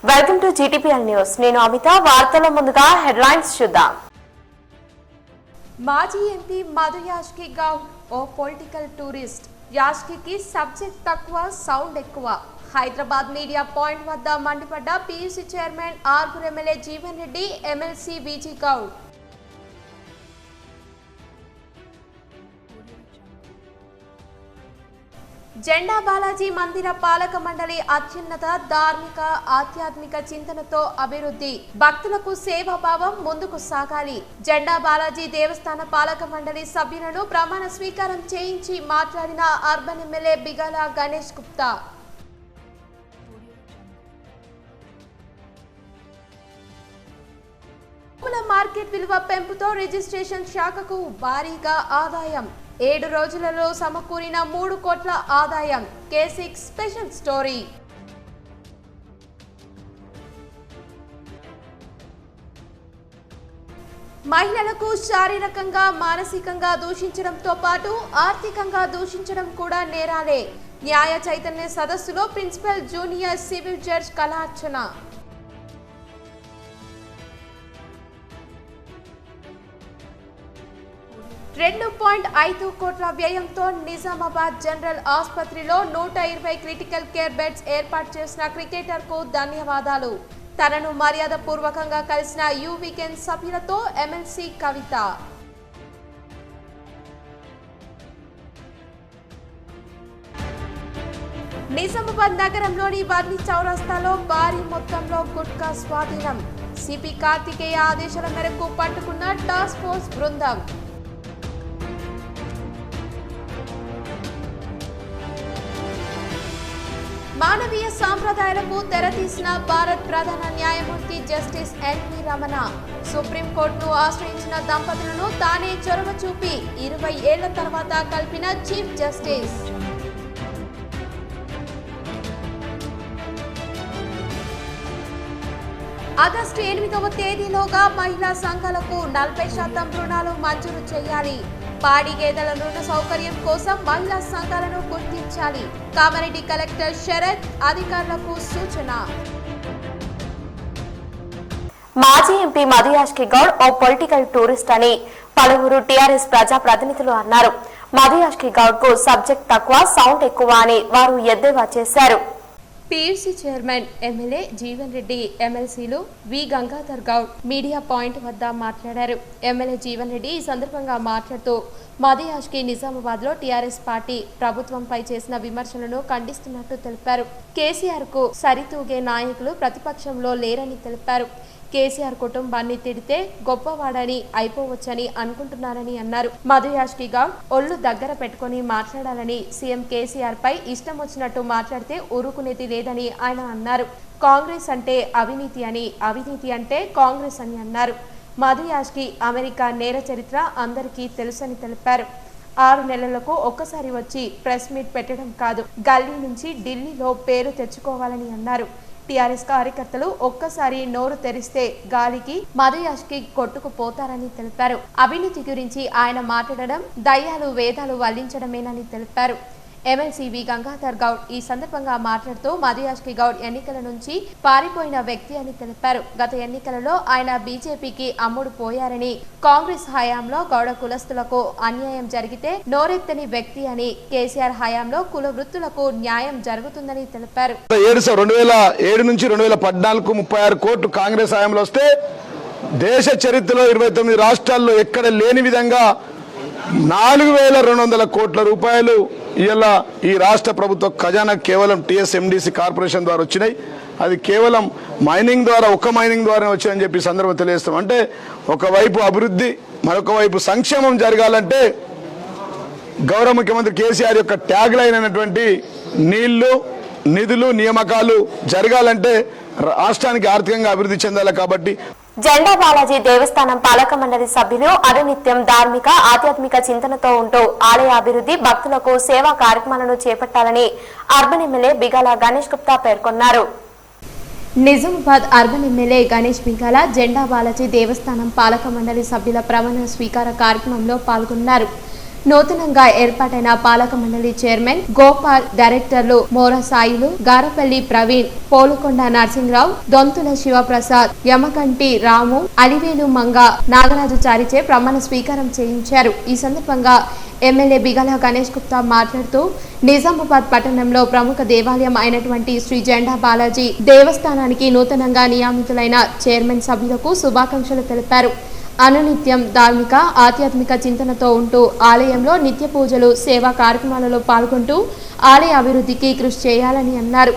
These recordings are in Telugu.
Welcome to GTPL news. నేను అమిత. వార్తల ముందుగా హెడ్లైన్స్ చూద్దాం. మాజీ ఎంపీ మధు యాష్కి గౌడ్ ఓ పొలిటికల్ టూరిస్ట్. యాష్కి సబ్జెక్ట్ తక్కువ, సౌండ్ ఎక్కువ. హైదరాబాద్ మీడియా పాయింట్ వద్ద మండిపడ్డ PUC chairman Armoor MLA Jeevan Reddy, MLC Viji Goud. జెండా బాలాజీ మందిర పాలక మండలి అత్యున్నత ధార్మిక ఆధ్యాత్మిక చింతనతో అభివృద్ధి, భక్తులకు సేవాభావం ముందుకు సాగాలి. జెండా బాలాజీ దేవస్థాన పాలక మండలి సభ్యులను ప్రమాణ స్వీకారం చేయించి మాట్లాడిన అర్బన్ ఎమ్మెల్యే బిగాల గణేష్ గుప్తా. భూముల మార్కెట్ విలువ పెంపుతో రిజిస్ట్రేషన్ శాఖకు భారీగా ఆదాయం. 7 రోజులలో సమకూరిన 3 కోట్ల ఆదాయం. K6 special story. మహిళలకు శారీరకంగా మానసికంగా దూషించడంతో పాటు ఆర్థికంగా దూషించడం కూడా నేరాలే. న్యాయ చైతన్య సదస్సులో ప్రిన్సిపల్ జూనియర్ సివిల్ జడ్జ్ కళార్చన. 2.5 కోట్ల వ్యయంతో నిజామాబాద్ జనరల్ ఆసుపత్రిలో 120 క్రిటికల్ కేర్ బెడ్స్ ఏర్పాటు చేసిన క్రికెటర్ కు ధన్యవాదాలు. తనను మర్యాద పూర్వకంగా కలిసిన యూ వీకెండ్ సభ్యులతో ఎమ్మెల్సీ కవిత. నిజామాబాద్ నగరంలోని వర్ణి చౌరస్తాలో భారీ మొత్తంలో గుట్కా స్వాధీనం. సిపి కార్తికేయ ఆదేశాల మేరకు పట్టుకున్న టాస్క్ ఫోర్స్ బృందం. మానవీయ సాంప్రదాయాలకు తెరతీసిన భారత్ ప్రధాన న్యాయమూర్తి జస్టిస్ ఎన్వి రమణ. సుప్రీంకోర్టును ఆశ్రయించిన దంపతులను తానే చొరవ చూపి 20 ఏళ్ల తర్వాత కలిపిన చీఫ్ జస్టిస్. ఆగస్టు 8వ తేదీలోగా మహిళా సంఘాలకు 40% రుణాలు మంజూరు చేయాలి. పాడి గేదెల రుణ సౌకర్యం కోసం మహిళా సంఘాలను గుర్తించాలి. కామారెడ్డి కలెక్టర్ శరత్ అధికారులకు సూచన. మాజీ ఎంపీ మధు యాష్కి గౌడ్ ఓ పొలిటికల్ టూరిస్ట్ అని పలువురు టీఆర్ఎస్ ప్రజా ప్రతినిధులు అన్నారు. మధు యాష్కి గౌడ్ కు సబ్జెక్ట్ తక్కువ, సౌండ్ ఎక్కువ అని వారు ఎద్దేవా చేశారు. PUC chairman MLA Jeevan Reddy, ఎమ్మెల్సీలు వి గంగాధర్ గౌడ్ మీడియా పాయింట్ వద్ద మాట్లాడారు. ఎమ్మెల్యే జీవన్ రెడ్డి ఈ సందర్భంగా మాట్లాడుతూ మధు యాష్కి నిజామాబాద్ లో టీఆర్ఎస్ పార్టీ ప్రభుత్వంపై చేసిన విమర్శలను ఖండిస్తున్నట్టు తెలిపారు. కేసీఆర్ కు సరితూగే నాయకులు ప్రతిపక్షంలో లేరని తెలిపారు. కేసీఆర్ కుటుంబాన్ని తిడితే గొప్పవాడని అయిపోవచ్చని అనుకుంటున్నారని అన్నారు. మధు యాష్కి గౌడ్ ఒళ్ళు దగ్గర పెట్టుకుని మాట్లాడాలని, సీఎం కేసీఆర్ పై ఇష్టం వచ్చినట్టు మాట్లాడితే ఊరుకునేది లేదని ఆయన అన్నారు. కాంగ్రెస్ అంటే అవినీతి అని, అవినీతి అంటే కాంగ్రెస్ అని అన్నారు. మధు యాష్కి అమెరికా నేర చరిత్ర అందరికీ తెలుసని తెలిపారు. 6 నెలలకు ఒక్కసారి వచ్చి ప్రెస్ మీట్ పెట్టడం కాదు, గల్లీ నుంచి ఢిల్లీలో పేరు తెచ్చుకోవాలని అన్నారు. టీఆర్ఎస్ కార్యకర్తలు ఒక్కసారి నోరు తెరిస్తే గాలికి మధు యాష్కి కొట్టుకుపోతారని తెలిపారు. అవినీతి గురించి ఆయన మాట్లాడడం దయ్యాలు వేదాలు వల్లించడమేనని తెలిపారు. ఎమ్మెల్సీ వి గంగాధర్ గౌడ్ ఈ సందర్భంగా మాట్లాడుతూ మధు యాష్కి గౌడ్ ఎన్నికల నుంచి పారిపోయిన వ్యక్తి అని తెలిపారు. గత ఎన్నికలలో ఆయన బీజేపీకి అమ్ముడు పోయారని, కాంగ్రెస్ హయాంలో గౌడ కులస్తులకు అన్యాయం జరిగితే నోరెత్తని వ్యక్తి అని, కేసీఆర్ హయాంలో కుల వృత్తులకు న్యాయం జరుగుతుందని తెలిపారు. 2007 నుంచి 2014 36 కోట్లు కాంగ్రెస్ హయాంలో వస్తే దేశ చరిత్రలో 29 రాష్ట్రాల్లో ఎక్కడ లేని విధంగా 4200 కోట్ల రూపాయలు ఇలా ఈ రాష్ట్ర ప్రభుత్వ ఖజానా కేవలం టీఎస్ఎండిసి కార్పొరేషన్ ద్వారా వచ్చినాయి. అది కేవలం మైనింగ్ ద్వారా, ఒక్క మైనింగ్ ద్వారా వచ్చిందని చెప్పి సందర్భం తెలియజేస్తాం. అంటే ఒకవైపు అభివృద్ధి, మరొక వైపు సంక్షేమం జరగాలంటే గౌరవ ముఖ్యమంత్రి కేసీఆర్ యొక్క ట్యాగ్ లైన్ అయినటువంటి నీళ్లు, నిధులు, నియామకాలు జరగాలంటే రాష్ట్రానికి ఆర్థికంగా అభివృద్ధి చెందాలి. కాబట్టి జెండా బాలాజీ దేవస్థానం పాలక మండలి సభ్యులు అనునిత్యం ధార్మిక ఆధ్యాత్మిక చింతనతో ఉంటూ ఆలయ అభివృద్ధి, భక్తులకు సేవా కార్యక్రమాలను చేపట్టాలని అర్బన్ ఎమ్మెల్యే బిగాల గణేష్ గుప్తా పేర్కొన్నారు. నిజామాబాద్ అర్బన్ ఎమ్మెల్యే గణేష్ బిగాల జెండా బాలాజీ దేవస్థానం పాలక మండలి సభ్యుల ప్రమాణ స్వీకార కార్యక్రమంలో పాల్గొన్నారు. నూతనంగా ఏర్పాటైన పాలక మండలి చైర్మన్ గోపాల్, డైరెక్టర్లు మోర సాయిలు, గారపల్లి ప్రవీణ్, పోలుకొండ నరసింహరావు, దొంతుల శివప్రసాద్, యమకంటి రాము, అలివేలు మంగ, నాగరాజుచారిచే ప్రమాణ స్వీకారం చేయించారు. ఈ సందర్భంగా ఎమ్మెల్యే బిగాల గణేష్ గుప్తా మాట్లాడుతూ నిజామాబాద్ పట్టణంలో ప్రముఖ దేవాలయం అయినటువంటి శ్రీ జెండా బాలాజీ దేవస్థానానికి నూతనంగా నియమితులైన చైర్మన్ సభ్యులకు శుభాకాంక్షలు తెలిపారు. అనునిత్యం ధార్మిక ఆధ్యాత్మిక చింతనతో ఉంటూ ఆలయంలో నిత్య పూజలు, సేవా కార్యక్రమాలలో పాల్గొంటూ ఆలయ అభివృద్ధికి కృషి చేయాలని అన్నారు.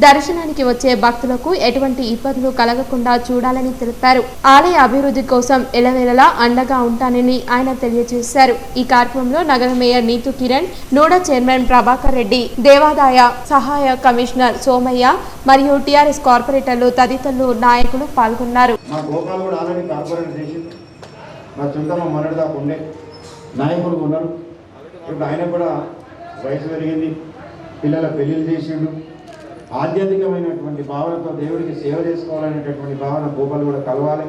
దర్శనానికి వచ్చే భక్తులకు ఎటువంటి ఇబ్బందులు కలగకుండా చూడాలని తెలిపారు. ఆలయ అభివృద్ధి కోసం ఎలవేళలా అండగా ఉంటానని ఆయన తెలియజేశారు. ఈ కార్యక్రమంలో నగర మేయర్ నీతు కిరణ్, నూడా చైర్మన్ ప్రభాకర్ రెడ్డి, దేవాదాయ సహాయ కమిషనర్ సోమయ్య మరియు టీఆర్ఎస్ కార్పొరేటర్లు తదితరులు నాయకులు పాల్గొన్నారు. నాయకులు ఉన్నారు. ఇప్పుడు ఆయన కూడా వయసు పెరిగింది, పిల్లల పెళ్లిళ్ళు చేసిండు. ఆధ్యాత్మికమైనటువంటి భావనతో దేవుడికి సేవ చేసుకోవాలనేటటువంటి భావన గోపాల్ కూడా కలవాలి.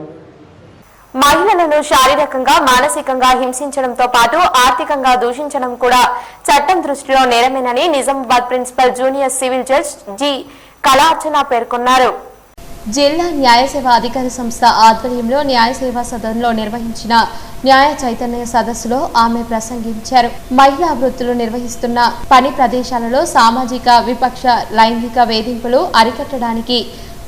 మహిళలను శారీరకంగా, మానసికంగా హింసించడంతో పాటు ఆర్థికంగా దూషించడం కూడా చట్టం దృష్టిలో నేరమేనని Nizamabad principal junior civil judge G Kalarchana పేర్కొన్నారు. జిల్లా న్యాయ సేవా అధికార సంస్థ ఆధ్వర్యంలో న్యాయ సేవా సదన్లో నిర్వహించిన న్యాయ చైతన్య సదస్సులో ఆమె ప్రసంగించారు. మహిళా వృత్తులు నిర్వహిస్తున్న పని ప్రదేశాలలో సామాజిక విపక్ష లైంగిక వేధింపులు అరికట్టడానికి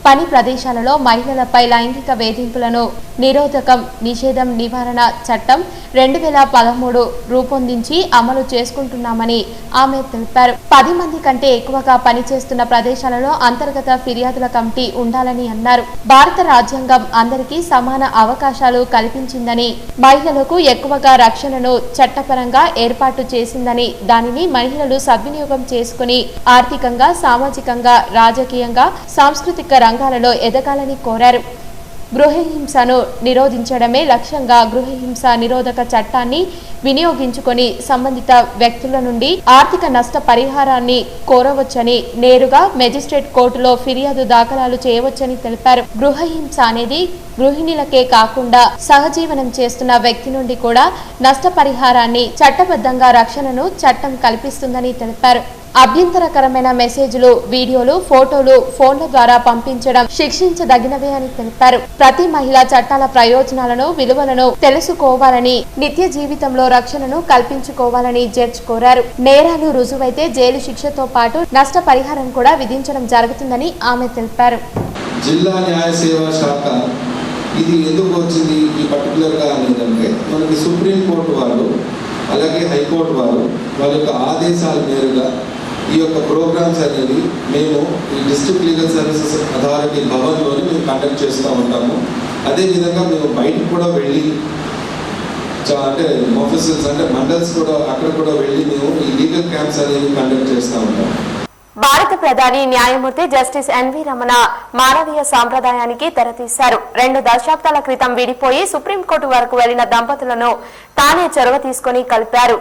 పని ప్రదేశాలలో మహిళలపై లైంగిక వేధింపులను నిరోధకం నిషేధం నివారణ చట్టం 2013 రూపొందించి అమలు చేసుకుంటున్నామని ఆమె తెలిపారు. 10 మంది కంటే ఎక్కువగా పనిచేస్తున్న ప్రదేశాలలో అంతర్గత ఫిర్యాదుల కమిటీ ఉండాలని అన్నారు. భారత రాజ్యాంగం అందరికీ సమాన అవకాశాలు కల్పించిందని, మహిళలకు ఎక్కువగా రక్షణను చట్టపరంగా ఏర్పాటు చేసిందని, దానిని మహిళలు సద్వినియోగం చేసుకుని ఆర్థికంగా, సామాజికంగా, రాజకీయంగా, సాంస్కృతిక రంగాలలో ఎదగాలని కోరారు. గృహహింసను నిరోధించడమే లక్ష్యంగా గృహహింస నిరోధక చట్టాన్ని వినియోగించుకొని సంబంధిత వ్యక్తుల నుండి ఆర్థిక నష్ట పరిహారాన్ని కోరవచ్చని, నేరుగా మెజిస్ట్రేట్ కోర్టులో ఫిర్యాదు దాఖలాలు చేయవచ్చని తెలిపారు. గృహహింస అనేది గృహిణులకే కాకుండా సహజీవనం చేస్తున్న వ్యక్తి నుండి కూడా నష్టపరిహారాన్ని, చట్టబద్ధంగా రక్షణను చట్టం కల్పిస్తుందని తెలిపారు. అభ్యంతరకరమైన మెసేజ్లు, వీడియోలు, ఫోటోలు ఫోన్ల ద్వారా పంపించడం శిక్షించదగినవే అని తెలిపారు. ప్రతి మహిళ చట్టాల ప్రయోజనాలను, విలువలను తెలుసుకోవాలని, నిత్య జీవితంలో రక్షణను కల్పించుకోవాలని జడ్జి కోరారు. నేరాలు రుజువైతే జైలు శిక్షతో పాటు నష్ట పరిహారం కూడా విధించడం జరుగుతుందని ఆమె తెలిపారు. జిల్లా న్యాయ సేవా శాఖ ఇది ఎందుకు వచ్చింది ఈ పర్టికులర్గా అనేదంటే, మనకి సుప్రీంకోర్టు వాళ్ళు అలాగే హైకోర్టు వారు వాళ్ళ యొక్క ఆదేశాల మేరగా ఈ యొక్క ప్రోగ్రామ్స్ అనేది మేము ఈ డిస్ట్రిక్ట్ లీగల్ సర్వీసెస్ అథారిటీ భవన్లోనే మేము కండక్ట్ చేస్తూ ఉంటాము. అదేవిధంగా మేము బయటకు కూడా వెళ్ళి అంటే ఆఫీసర్స్ అంటే మండల్స్ కూడా అక్కడ కూడా వెళ్ళి మేము ఈ లీగల్ క్యాంప్స్ అనేవి కండక్ట్ చేస్తూ ఉంటాము. భారత ప్రధాని న్యాయమూర్తి జస్టిస్ ఎన్వి రమణ మానవీయ సాంప్రదాయానికి తెరతీశారు. 2 దశాబ్దాల క్రితం విడిపోయి సుప్రీంకోర్టు వరకు వెళ్లిన దంపతులను తానే చొరవ తీసుకుని కలిపారు.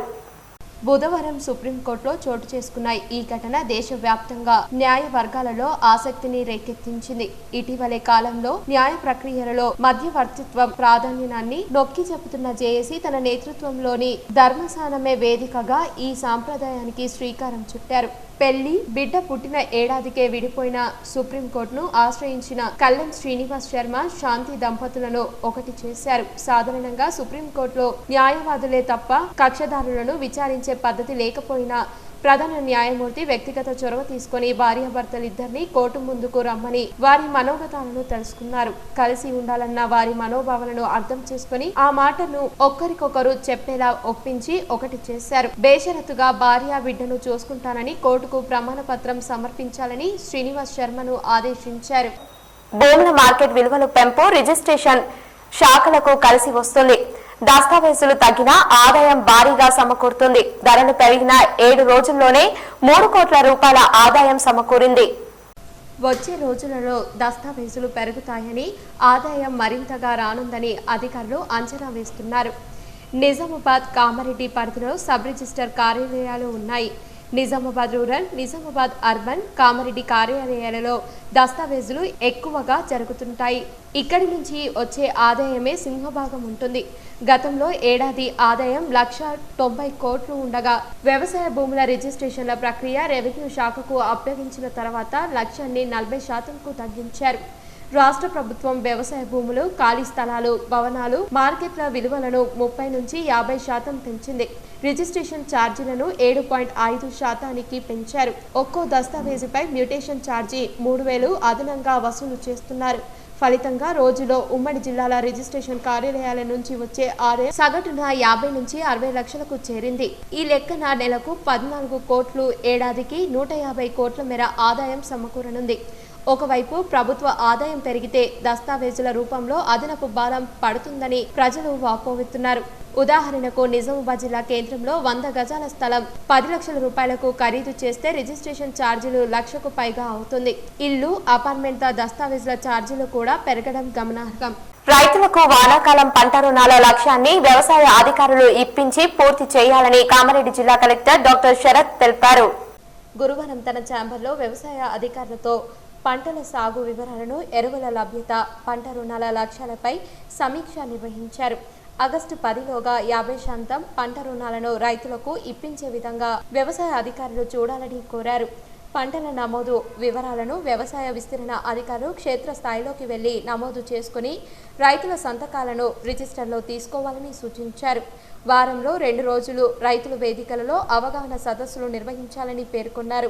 బుధవారం సుప్రీంకోర్టులో చోటు చేసుకున్న ఈ ఘటన దేశవ్యాప్తంగా న్యాయ వర్గాలలో ఆసక్తిని రేకెత్తించింది. ఇటీవలే కాలంలో న్యాయ ప్రక్రియలలో మధ్యవర్తిత్వం ప్రాధాన్యాన్ని నొక్కి చెబుతున్న జేఏసీ తన నేతృత్వంలోని ధర్మసానమే వేదికగా ఈ సాంప్రదాయానికి శ్రీకారం చుట్టారు. పెళ్లి, బిడ్డ పుట్టిన ఏడాదికే విడిపోయిన సుప్రీంకోర్టును ఆశ్రయించిన కళ్యాణ్ శ్రీనివాస్ శర్మ, శాంతి దంపతులను ఒకటి చేశారు. సాధారణంగా సుప్రీంకోర్టులో న్యాయవాదులే తప్ప కక్షదారులను విచారించే పద్ధతి లేకపోయినా ప్రధాన న్యాయమూర్తి వ్యక్తిగత చొరవ తీసుకుని భార్యాభర్తలిద్దరినీ కోర్టు ముందుకు రమ్మని వారి మనోగతాలను తెలుసుకున్నారు. కలిసి ఉండాలన్న వారి మనోభావాలను అర్థం చేసుకుని ఆ మాటను ఒక్కరికొకరు చెప్పేలా ఒప్పించి ఒకటి చేశారు. బేషరతుగా భార్య బిడ్డను చూసుకుంటానని కోర్టుకు ప్రమాణ పత్రం సమర్పించాలని శ్రీనివాస్ శర్మను ఆదేశించారు. భూముల మార్కెట్ విలువలు పెంపు రిజిస్ట్రేషన్ శాఖలకు కలిసి వస్తుంది. దస్తావేజులు తగ్గినా ఆదాయం భారీగా సమకూరుతుంది. ధరలు పెరిగిన 7 రోజుల్లోనే 3 కోట్ల రూపాయల ఆదాయం సమకూరింది. వచ్చే రోజులలో దస్తావేజులు పెరుగుతాయని, ఆదాయం మరింతగా రానుందని అధికారులు అంచనా వేస్తున్నారు. నిజామాబాద్, కామారెడ్డి పరిధిలో సబ్ రిజిస్టర్ కార్యాలయాలు ఉన్నాయి. నిజామాబాద్ రూరల్, నిజామాబాద్ అర్బన్, కామారెడ్డి కార్యాలయాలలో దస్తావేజులు ఎక్కువగా జరుగుతుంటాయి. ఇక్కడి నుంచి వచ్చే ఆదాయమే సింహభాగం ఉంటుంది. గతంలో ఏడాది ఆదాయం 1,90,000 కోట్లు ఉండగా వ్యవసాయ భూముల రిజిస్ట్రేషన్ల ప్రక్రియ రెవెన్యూ శాఖకు అప్పగించిన తర్వాత లక్ష్యాన్ని 40%కు తగ్గించారు. రాష్ట్ర ప్రభుత్వం వ్యవసాయ భూములు, ఖాళీ స్థలాలు, భవనాలు, మార్కెట్ల విలువలను 30 నుంచి 50% పెంచింది. రిజిస్ట్రేషన్ ఛార్జీలను 7.5% పెంచారు. ఒక్కో దస్తావేజుపై మ్యూటేషన్ ఛార్జీ 3,000 అదనంగా వసూలు చేస్తున్నారు. ఫలితంగా రోజులో ఉమ్మడి జిల్లాల రిజిస్ట్రేషన్ కార్యాలయాల నుంచి వచ్చే ఆదాయం సగటున 50 నుంచి 60 లక్షలకు చేరింది. ఈ లెక్కన నెలకు 14 కోట్లు, ఏడాదికి 150 కోట్ల మేర ఆదాయం సమకూరనుంది. ఒకవైపు ప్రభుత్వ ఆదాయం పెరిగితే దస్తావేజుల రూపంలో అదనపు భారం పడుతుందని ప్రజలు వాపోతున్నారు. ఉదాహరణకు నిజామాబాద్ జిల్లా కేంద్రంలో 100 గజాల స్థలం 10 లక్షల రూపాయలకు ఖరీదు చేస్తే రిజిస్ట్రేషన్ ఛార్జీలు 1,00,000కు పైగా అవుతుంది. ఇల్లు, అపార్ట్మెంట్ల దస్తావేజుల ఛార్జీలు కూడా పెరగడం గమనార్హం. రైతులకు వానాకాలం పంట రుణాల లక్ష్యాన్ని వ్యవసాయ అధికారులు ఇప్పించి పూర్తి చేయాలని కామారెడ్డి జిల్లా కలెక్టర్ డాక్టర్ శరత్ తెలిపారు. గురువారం తన ఛాంబర్లో వ్యవసాయ అధికారులతో పంటల సాగు వివరాలను, ఎరువుల లభ్యత, పంట రుణాల లక్ష్యాలపై సమీక్ష నిర్వహించారు. ఆగస్టు 10లోగా 50% పంట రుణాలను రైతులకు ఇప్పించే విధంగా వ్యవసాయ అధికారులు చూడాలని కోరారు. పంటల నమోదు వివరాలను వ్యవసాయ విస్తరణ అధికారులు క్షేత్రస్థాయిలోకి వెళ్లి నమోదు చేసుకుని రైతుల సంతకాలను రిజిస్టర్లో తీసుకోవాలని సూచించారు. వారంలో 2 రోజులు రైతుల వేదికలలో అవగాహన సదస్సులు నిర్వహించాలని పేర్కొన్నారు.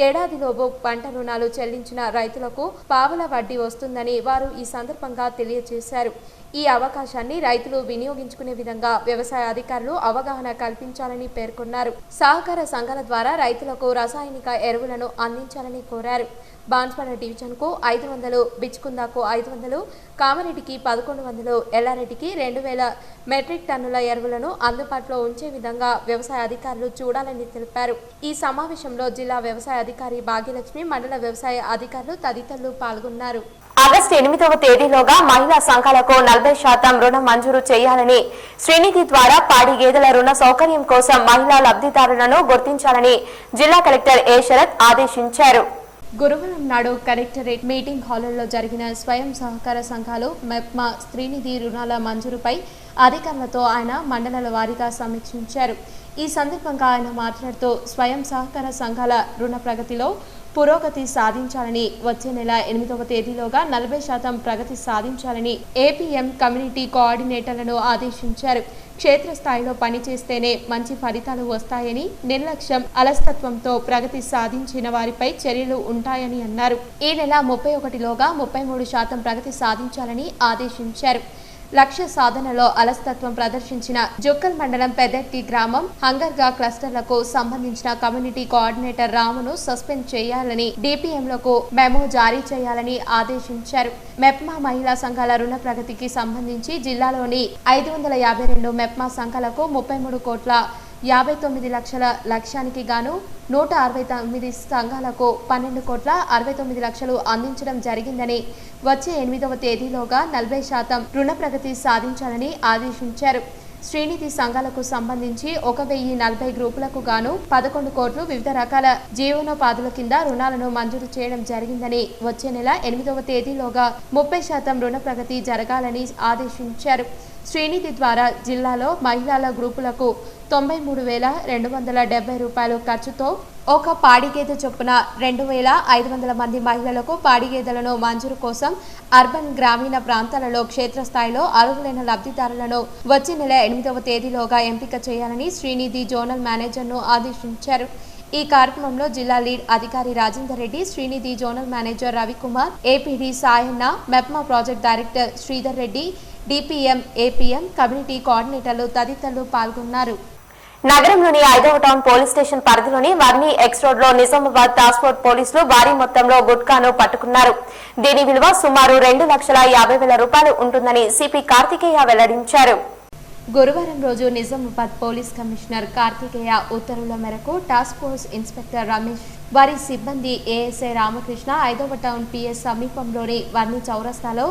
ఏడాదిలోపు పంట రుణాలు చెల్లించిన రైతులకు పావలా వడ్డీ వస్తుందని వారు ఈ సందర్భంగా తెలియజేశారు. ఈ అవకాశాన్ని రైతులు వినియోగించుకునే విధంగా వ్యవసాయ అధికారులు అవగాహన కల్పించాలని పేర్కొన్నారు. సహకార సంఘాల ద్వారా రైతులకు రసాయనిక ఎరువులను అందించాలని కోరారు. బాన్స్వాడ డివిజన్కు 500, బిచ్కుందాకు 500, కామారెడ్డికి 1100, ఎల్లారెడ్డికి 2,000 మెట్రిక్ టన్నుల ఎరువులను అందుబాటులో ఉంచే విధంగా వ్యవసాయ అధికారులు చూడాలని తెలిపారు. ఈ సమావేశంలో జిల్లా వ్యవసాయ అధికారి భాగ్యలక్ష్మి, మండల వ్యవసాయ అధికారులు తదితరులు పాల్గొన్నారు. ఆగస్టు 8వ తేదీలోగా మహిళా సంఘాలకు 40% రుణం మంజూరు చేయాలని, శ్రీనిధి ద్వారా పాడి గేదెల రుణ సౌకర్యం కోసం మహిళా లబ్ధిదారులను గుర్తించాలని జిల్లా కలెక్టర్ ఏ శరత్ ఆదేశించారు. గురువారం నాడు కలెక్టరేట్ మీటింగ్ హాల్లో జరిగిన స్వయం సహకార సంఘాలు మెప్మా శ్రీనిధి రుణాల మంజూరుపై అధికారులతో ఆయన మండలాల వారీగా సమీక్షించారు. ఈ సందర్భంగా ఆయన మాట్లాడుతూ స్వయం సహకార సంఘాల రుణ ప్రగతిలో పురోగతి సాధించాలని, వచ్చే నెల 8వ తేదీలోగా 40% ప్రగతి సాధించాలని ఏపీఎం కమ్యూనిటీ కోఆర్డినేటర్లను ఆదేశించారు. క్షేత్రస్థాయిలో పనిచేస్తేనే మంచి ఫలితాలు వస్తాయని, నిర్లక్ష్యం, అలసత్వంతో ప్రగతి సాధించిన వారిపై చర్యలు ఉంటాయని అన్నారు. ఈ నెల 31లోగా 33% ప్రగతి సాధించాలని ఆదేశించారు. లక్ష్య సాధనలో అలసత్వం ప్రదర్శించిన జుక్కల్ మండలం పెద్దట్టి గ్రామం హంగర్గా క్లస్టర్లకు సంబంధించిన కమ్యూనిటీ కోఆర్డినేటర్ రామును సస్పెండ్ చేయాలని, డిపిఎంలకు మెమో జారీ చేయాలని ఆదేశించారు. మెప్మా మహిళా సంఘాల రుణ ప్రగతికి సంబంధించి జిల్లాలోని 552 మెప్మా సంఘాలకు 33,59,00,000 లక్ష్యానికి గాను 169 సంఘాలకు 12,69,00,000 అందించడం జరిగిందని, వచ్చే 8వ తేదీలోగా 40% రుణ ప్రగతి సాధించాలని ఆదేశించారు. శ్రీనిధి సంఘాలకు సంబంధించి 1,040 గ్రూపులకు గాను 11 కోట్లు వివిధ రకాల జీవనోపాధుల కింద రుణాలను మంజూరు చేయడం జరిగిందని, వచ్చే నెల 8వ తేదీలోగా 30% రుణ ప్రగతి జరగాలని ఆదేశించారు. శ్రీనిధి ద్వారా జిల్లాలో మహిళల గ్రూపులకు 93,270 రూపాయల ఖర్చుతో ఒక పాడిగేదె చొప్పున 2,500 మంది మహిళలకు పాడిగేదెలను మంజూరు కోసం అర్బన్, గ్రామీణ ప్రాంతాలలో క్షేత్రస్థాయిలో అర్హులైన లబ్ధిదారులను వచ్చే నెల 8వ తేదీలోగా ఎంపిక చేయాలని శ్రీనిధి జోనల్ మేనేజర్ను ఆదేశించారు. ఈ కార్యక్రమంలో జిల్లా లీడ్ అధికారి Rajender Reddy, Srinidhi zonal manager Ravikumar, APD Sayanna, MEPMA project director Sridhar Reddy, DPM, APM community కోఆర్డినేటర్లు తదితరులు పాల్గొన్నారు. నగరంలోని 5వ టౌన్ పోలీస్ స్టేషన్ పరిధిలోని వర్ణి ఎక్స్ రోడ్ లో నిజామాబాద్ టాస్క్ ఫోర్స్ పోలీసులు భారీ మొత్తంలో గుట్కాను పట్టుకున్నారు. దీని విలువ సుమారు 2,50,000 రూపాయలు ఉంటుందని సిపి కార్తికేయ వెల్లడించారు. గురువారం రోజు నిజామాబాద్ పోలీస్ కమిషనర్ కార్తికేయ ఉత్తర్వుల మేరకు టాస్క్ ఫోర్స్ ఇన్స్పెక్టర్ రమేష్ వారి సిబ్బంది ఏఎస్ఐ రామకృష్ణ 5వ టౌన్ పిఎస్ సమీపంలోని వర్ణి చౌరస్తాలో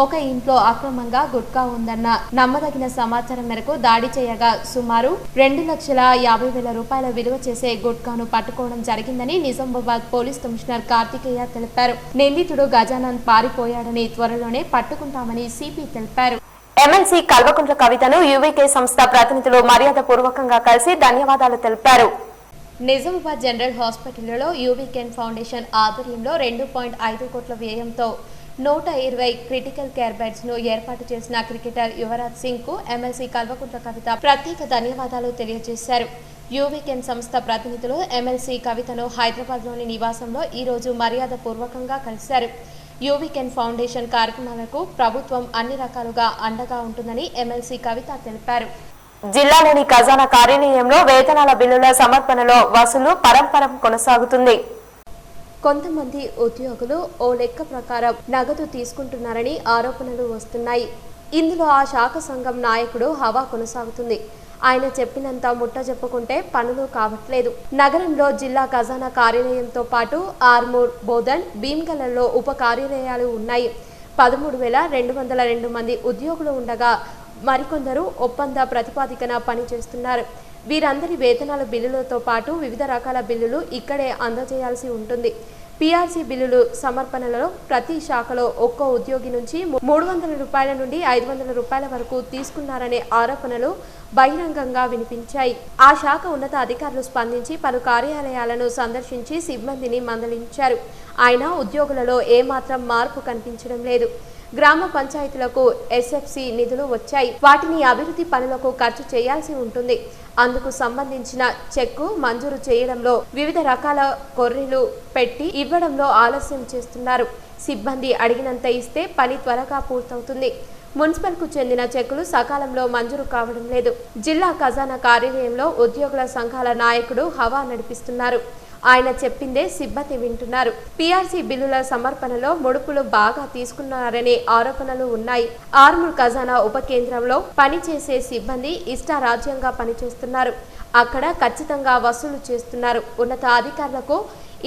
ఒక ఇంట్లో అక్రమంగా గుట్కా ఉందన్న నమ్మదగిన సమాచారం మేరకు దాడి చేయగా సుమారు 2,50,000 రూపాయల విలువ చేసే గుట్కాను పట్టుకోవడం జరిగిందని నిజామాబాద్ పోలీస్ కమిషనర్ కార్తికేయ తెలిపారు. నిందితుడు గజానన్ పారిపోయాడని త్వరలోనే పట్టుకుంటామని సిపి తెలిపారు. ఎమ్మెల్సీ కల్వకుంట్ల కవితను యూవీకే సంస్థ ప్రతినిధులు మర్యాదపూర్వకంగా కలిసి ధన్యవాదాలు తెలిపారు. నిజామాబాద్ జనరల్ హాస్పిటల్లో యూవీకెన్ ఫౌండేషన్ ఆధ్వర్యంలో 2.5 కోట్ల వ్యయంతో 120 క్రిటికల్ కేర్ బెడ్స్ ను ఏర్పాటు చేసిన క్రికెటర్ యువరాజ్ సింగ్ కు ఎమ్మెల్సీ కల్వకుంట్ల కవిత ప్రత్యేక ధన్యవాదాలు తెలియజేశారు. యూవీకెన్ సంస్థ ప్రతినిధులు ఎమ్మెల్సీ కవితను హైదరాబాద్లోని నివాసంలో ఈ రోజు మర్యాదపూర్వకంగా కలిశారు. యూవీకెన్ ఫౌండేషన్ కార్యక్రమాలకు ప్రభుత్వం అన్ని రకాలుగా అండగా ఉంటుందని ఎమ్మెల్సీ కవిత తెలిపారు. జిల్లాలోని ఖజానా కార్యాలయంలో వేతనాల బిల్లుల సమర్పణలో వసూలు పరంపరం కొనసాగుతుంది. కొంతమంది ఉద్యోగులు ఓ లెక్క ప్రకారం నగదు తీసుకుంటున్నారని ఆరోపణలు వస్తున్నాయి. ఇందులో ఆ శాఖ సంఘం నాయకుడు హవా కొనసాగుతుంది. ఆయన చెప్పినంత ముట్ట చెప్పుకుంటే పనులు కావట్లేదు. నగరంలో జిల్లా ఖజానా కార్యాలయంతో పాటు ఆర్మూర్, బోధన్, భీమ్గల్లో ఉప కార్యాలయాలు ఉన్నాయి. 13,202 మంది ఉద్యోగులు ఉండగా మరికొందరు ఒప్పంద ప్రతిపాదికన పనిచేస్తున్నారు. వీరందరి వేతనాల బిల్లులతో పాటు వివిధ రకాల బిల్లులు ఇక్కడే అందజేయాల్సి ఉంటుంది. పీఆర్సీ బిల్లులు సమర్పణలలో ప్రతి శాఖలో ఒక్కో ఉద్యోగి నుంచి 300 రూపాయల నుండి 500 రూపాయల వరకు తీసుకున్నారనే ఆరోపణలు బహిరంగంగా వినిపించాయి. ఆ శాఖ ఉన్నత అధికారులు స్పందించి పలు కార్యాలయాలను సందర్శించి సిబ్బందిని మందలించారు. అయినా ఉద్యోగులలో ఏమాత్రం మార్పు కనిపించడం లేదు. గ్రామ పంచాయతీలకు ఎస్ఎఫ్సి నిధులు వచ్చాయి. వాటిని అభివృద్ధి పనులకు ఖర్చు చేయాల్సి ఉంటుంది. అందుకు సంబంధించిన చెక్కు మంజూరు చేయడంలో వివిధ రకాల కొర్రీలు పెట్టి ఇవ్వడంలో ఆలస్యం చేస్తున్నారు. సిబ్బంది అడిగినంత ఇస్తే పని త్వరగా పూర్తవుతుంది. మున్సిపల్కు చెందిన చెక్కులు సకాలంలో మంజూరు కావడం లేదు. జిల్లా ఖజానా కార్యాలయంలో ఉద్యోగుల సంఘాల నాయకుడు హవా నడిపిస్తున్నారు. ఆయన చెప్పిందే సిబ్బంది వింటున్నారు. పీఆర్సీ బిల్లుల సమర్పణలో ముడుపులు బాగా తీసుకున్నారనే ఆరోపణలు ఉన్నాయి. ఆర్మూర్ ఖజానా ఉప కేంద్రంలో పనిచేసే సిబ్బంది ఇష్టారాజ్యంగా పనిచేస్తున్నారు. అక్కడ ఖచ్చితంగా వసూలు చేస్తున్నారు. ఉన్నత అధికారులకు